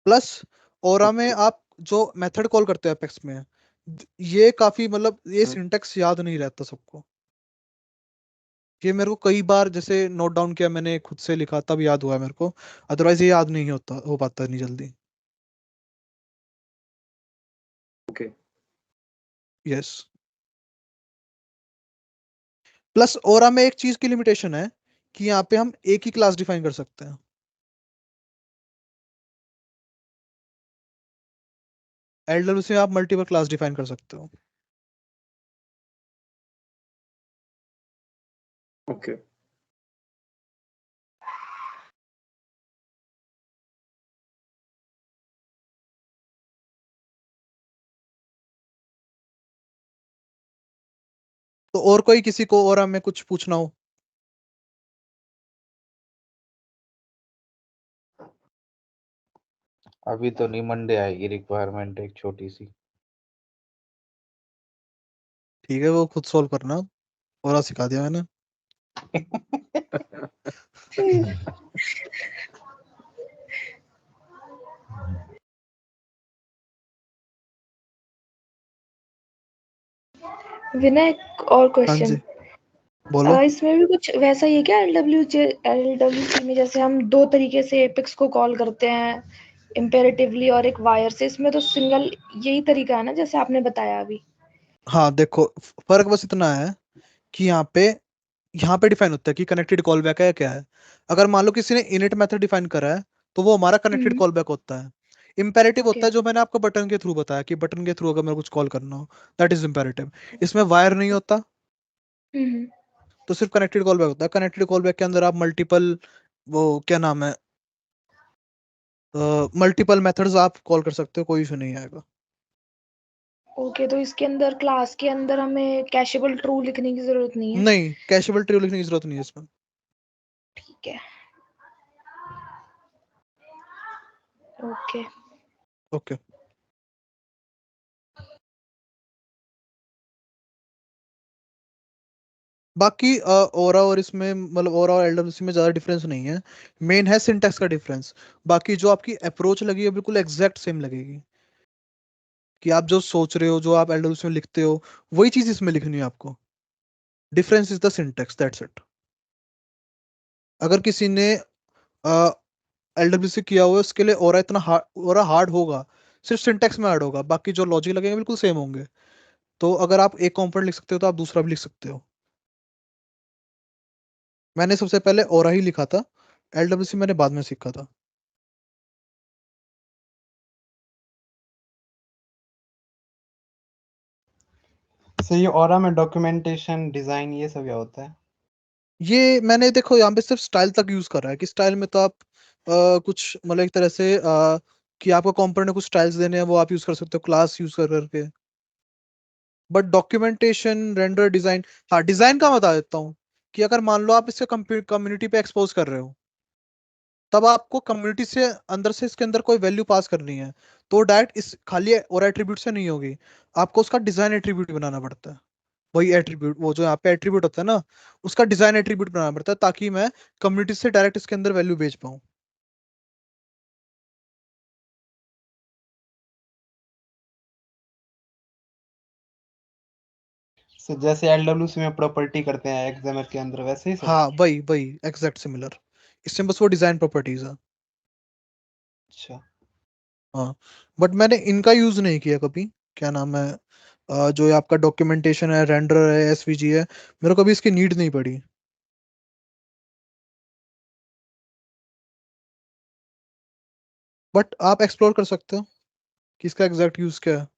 प्लस ओरा में ओके। आप जो मेथड कॉल करते हो एपेक्स में, ये काफी मतलब ये सिंटेक्स याद नहीं रहता सबको। ये मेरे को कई बार जैसे नोट डाउन किया मैंने, खुद से लिखा तब याद हुआ है मेरे को, अदरवाइज ये याद नहीं होता हो पाता नहीं जल्दी। ओके। यस। प्लस ओरा में एक चीज की लिमिटेशन है कि यहाँ पे हम एक ही क्लास डिफाइन कर सकते हैं। एलडब्ल्यूसी में आप मल्टीपल क्लास डिफाइन कर सकते हो। ओके। तो और कोई किसी को ओरा में कुछ पूछना हो? अभी तो नहीं, मंडे आएगी रिक्वायरमेंट एक छोटी सी। ठीक है, वो खुद सोल्व करना, ओरा सिखा दिया मैंने। विनय, एक और हाँ क्वेश्चन। जी, बोलो। इसमें भी कुछ वैसा ही है क्या? एलडब्ल्यूसी में जैसे हम दो तरीके से एपेक्स को कॉल करते हैं, इम्पेरेटिवली और एक वायर से, इसमें तो सिंगल यही तरीका है ना जैसे आपने बताया अभी? हाँ देखो, फर्क बस इतना है कि यहाँ पे डिफाइन होता है कि कनेक्टेड कॉल बैक है क्या है। अगर मान लो किसी ने इनिट मेथड डिफाइन करा है तो वो हमारा कनेक्टेड कॉल बैक होता है। Imperative okay. होता है जो मैंने आपको बटन के थ्रू बताया कि बटन के थ्रू अगर मेरे को कुछ कॉल करना हो, दैट इज इम्पेरेटिव। इसमें वायर नहीं होता, हम्म। तो सिर्फ कनेक्टेड कॉल बैक होता है। कनेक्टेड कॉल बैक के अंदर आप मल्टीपल, वो क्या नाम है, मल्टीपल मेथड्स आप कॉल कर सकते हो, कोई इशू नहीं आएगा। ओके, तो इसके अंदर क्लास के अंदर हमें कैशेबल ट्रू लिखने की जरूरत नहीं है? नहीं, कैशेबल ट्रू लिखने की जरूरत नहीं है इसमें। ठीक है। ओके। ओके। बाकी ओरा और इसमें मतलब ओरा और एलडब्ल्यूसी में ज्यादा डिफरेंस नहीं है। मेन है सिंटैक्स का डिफरेंस। बाकी जो आपकी अप्रोच लगी है बिल्कुल एग्जैक्ट सेम लगेगी, कि आप जो सोच रहे हो, जो आप एलडब्ल्यूसी में लिखते हो, वही चीज इसमें लिखनी है आपको। Difference is the syntax, that's it. अगर किसी ने एलडब्ल्यूसी किया हुआ है उसके लिए ओरा हार्ड होगा, सिर्फ सिंटैक्स में हार्ड होगा, बाकी जो लॉजिक लगेंगे बिल्कुल सेम होंगे। तो अगर आप एक कंपोनेंट लिख सकते हो तो आप दूसरा भी लिख सकते हो। मैंने सबसे पहले ओरा ही लिखा था, एलडब्ल्यूसी मैंने बाद में सीखा था। सो ये ऑरा में डॉक्यूमेंटेशन डिजाइन ये सब क्या होता है? ये मैंने देखो यहाँ पे सिर्फ स्टाइल तक यूज कर रहा है कि स्टाइल में तो आप कुछ मतलब एक तरह से कि आपको कंपोनेंट में कुछ स्टाइल्स देने हैं वो आप यूज कर सकते हो क्लास यूज कर करके। बट डॉक्यूमेंटेशन, रेंडर, डिजाइन, हाँ डिजाइन का बता देता हूँ कि अगर मान लो आप इसे कम्युनिटी पे एक्सपोज कर रहे हो, तब आपको कम्युनिटी से अंदर से इसके अंदर कोई वैल्यू पास करनी है, तो डायरेक्ट इस खाली और एट्रीब्यूट से नहीं होगी, आपको उसका डिजाइन एट्रीब्यूट बनाना पड़ता है। वही एट्रीब्यूट, वो जो यहाँ पे एट्रीब्यूट होता है ना, उसका डिजाइन एट्रीब्यूट बनाना पड़ता है ताकि मैं कम्युनिटी से डायरेक्ट इसके अंदर वैल्यू भेज पाऊँ। सो जैसे एलडब्ल्यूसी में प्रॉपर्टी करते हैं एक्सएमएल के अंदर, वैसे ही सब? हाँ वही वही एग्जैक्ट सिमिलर, इसमें बस वो डिजाइन प्रॉपर्टीज है। अच्छा। हाँ, बट मैंने इनका यूज नहीं किया कभी। क्या नाम है, जो ये आपका डॉक्यूमेंटेशन है, रेंडर है, एसवीजी है, मेरे को कभी इसकी नीड नहीं पड़ी। बट आप एक्सप्लोर कर सकते हो कि इसका एग्जैक्ट यूज क्या है।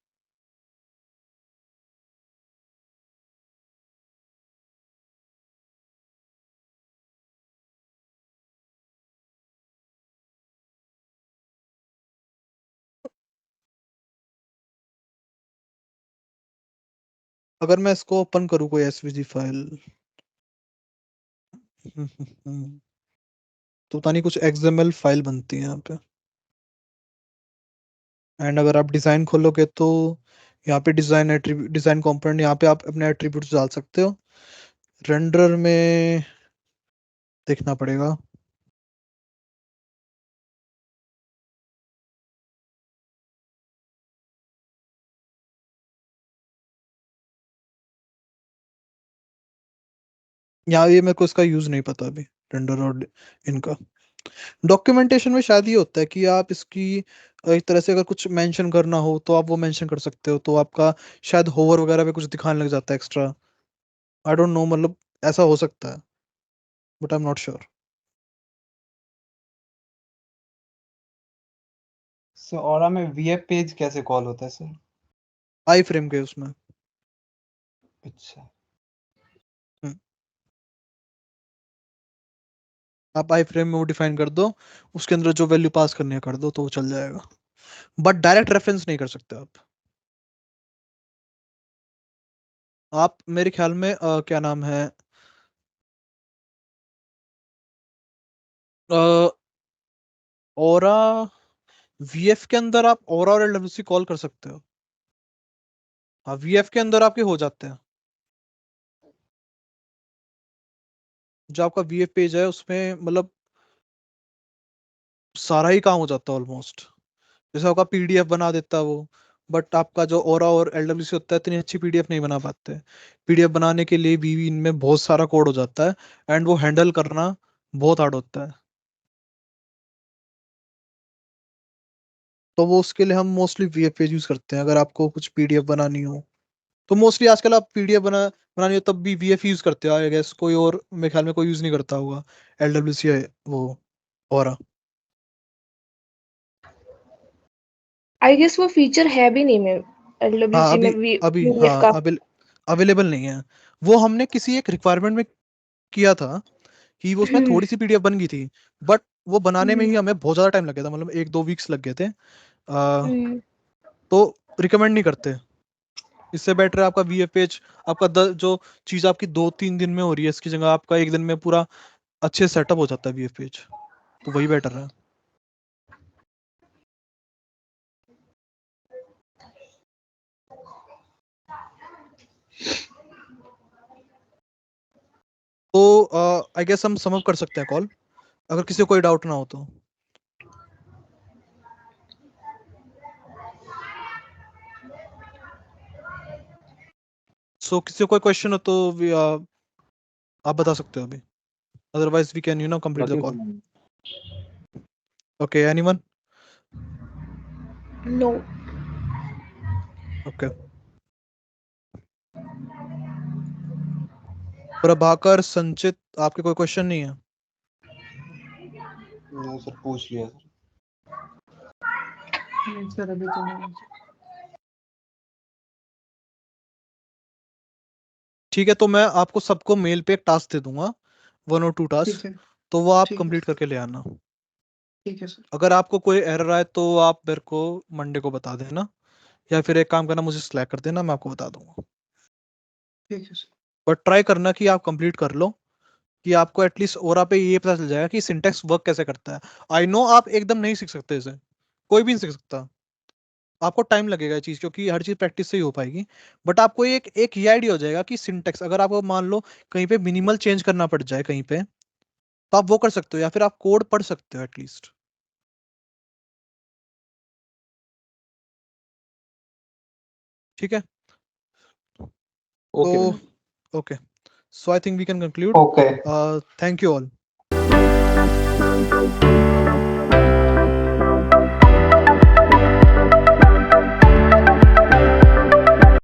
अगर मैं इसको ओपन करूँ कोई एसवीजी फाइल, तो पता नहीं कुछ एक्सएमएल फाइल बनती है यहाँ पे। एंड अगर आप डिजाइन खोलोगे तो यहाँ पे डिजाइन एट्रीब्यूट, डिजाइन कंपोनेंट, यहाँ पे आप अपने एट्रीब्यूट्स डाल सकते हो। रेंडर में देखना पड़ेगा। यहाँ ये मेरे को इसका यूज नहीं पता अभी, रेंडर और इनका। डॉक्यूमेंटेशन में शायद ये होता है कि आप इसकी एक तरह से अगर कुछ मेंशन करना हो तो आप वो मेंशन कर सकते हो, तो आपका शायद होवर वगैरह पे कुछ दिखाने लग जाता है एक्स्ट्रा। आई डोंट नो, मतलब ऐसा हो सकता है, but I am not sure. So aura में वीएफ पेज कैसे कॉल होता है सर? आई फ्रेम के उसमें। अच्छा, हम्म, आप आई फ्रेम में वो डिफाइन कर दो, उसके अंदर जो वैल्यू पास करनी है कर दो, तो वो चल जाएगा। बट डायरेक्ट रेफरेंस नहीं कर सकते आप मेरे ख्याल में क्या नाम है, ओरा वीएफ के अंदर आप ओरा और एलडब्ल्यूसी कॉल कर सकते हो। हाँ, वीएफ के अंदर आपके हो जाते हैं। जो आपका वीएफ पेज है उसमें मतलब सारा ही काम हो जाता है ऑलमोस्ट। जैसे आपका पीडीएफ बना देता है वो, बट आपका जो ओरा और एलडब्ल्यूसी होता है इतनी अच्छी पीडीएफ नहीं बना पाते। पीडीएफ बनाने के लिए भी इनमें बहुत सारा कोड हो जाता है, एंड वो हैंडल करना बहुत हार्ड होता है। तो वो उसके लिए हम मोस्टली वीएफ पेज यूज करते हैं, अगर आपको कुछ पीडीएफ बनानी हो। तो मोस्टली आजकल आप पीडीएफ बनानी हो तब भी वीएफ यूज करते हो, आई गेस कोई और मेरे ख्याल में कोई यूज नहीं करता होगा एलडब्ल्यूसी है वो ओरा। आई गेस वो फीचर है भी नहीं में हाँ एलडब्ल्यूसी में अभी पीडीएफ हाँ का। अवेलेबल नहीं है। वो हमने किसी एक रिक्वायरमेंट में किया था कि वो उसमें थोड़ी सी पीडीएफ बन गई थी, बट वो बनाने में ही हमें बहुत ज्यादा टाइम लग गया था, मतलब 1-2 वीक्स लग गए थे। तो रिकमेंड नहीं करते। इससे बेटर है आपका वीएफ पेज, आपका जो चीज आपकी 2-3 दिन में हो रही है इसकी जगह आपका एक दिन में पूरा अच्छे सेटअप हो जाता है वीएफ पेज, तो वही बेटर है। तो आई गेस हम सम अप कर सकते हैं कॉल, अगर किसी को कोई डाउट ना हो तो। सो किसी को कोई क्वेश्चन हो तो आप बता सकते हो अभी, otherwise we can complete the call. Nothing. Okay, anyone? No. Okay, Prabhakar, Sanchit, आपके कोई क्वेश्चन नहीं है? नहीं सर, पूछ लिया सर। नहीं सर, अभी तो नहीं। ठीक है, तो मैं आपको सबको मेल पे एक टास्क दे दूंगा, 1 और 2 ठीक टास्क, है, तो वो आप ठीक है कंप्लीट सर, करके ले आना। ठीक है सर। अगर आपको कोई एरर आए तो आप मेरे को मंडे को बता देना, या फिर एक काम करना, मुझे स्लैक कर देना, मैं आपको बता दूंगा। ठीक है सर। बट ट्राई करना कि आप कंप्लीट कर लो, कि आपको एटलीस्ट ओरा पे ये पता चल जाएगा कि सिंटेक्स वर्क कैसे करता है। आई नो आप एकदम नहीं सीख सकते इसे, कोई भी नहीं सीख सकता, आपको टाइम लगेगा ये चीज, क्योंकि हर चीज प्रैक्टिस से ही हो पाएगी। बट आपको एक एक ये आइडिया हो जाएगा कि सिंटेक्स, अगर आपको मान लो कहीं पे मिनिमल चेंज करना पड़ जाए कहीं पे, तो आप वो कर सकते हो, या फिर आप कोड पढ़ सकते हो एटलीस्ट। ठीक है, तो okay. Okay, so I think we can conclude. Okay. Thank you all.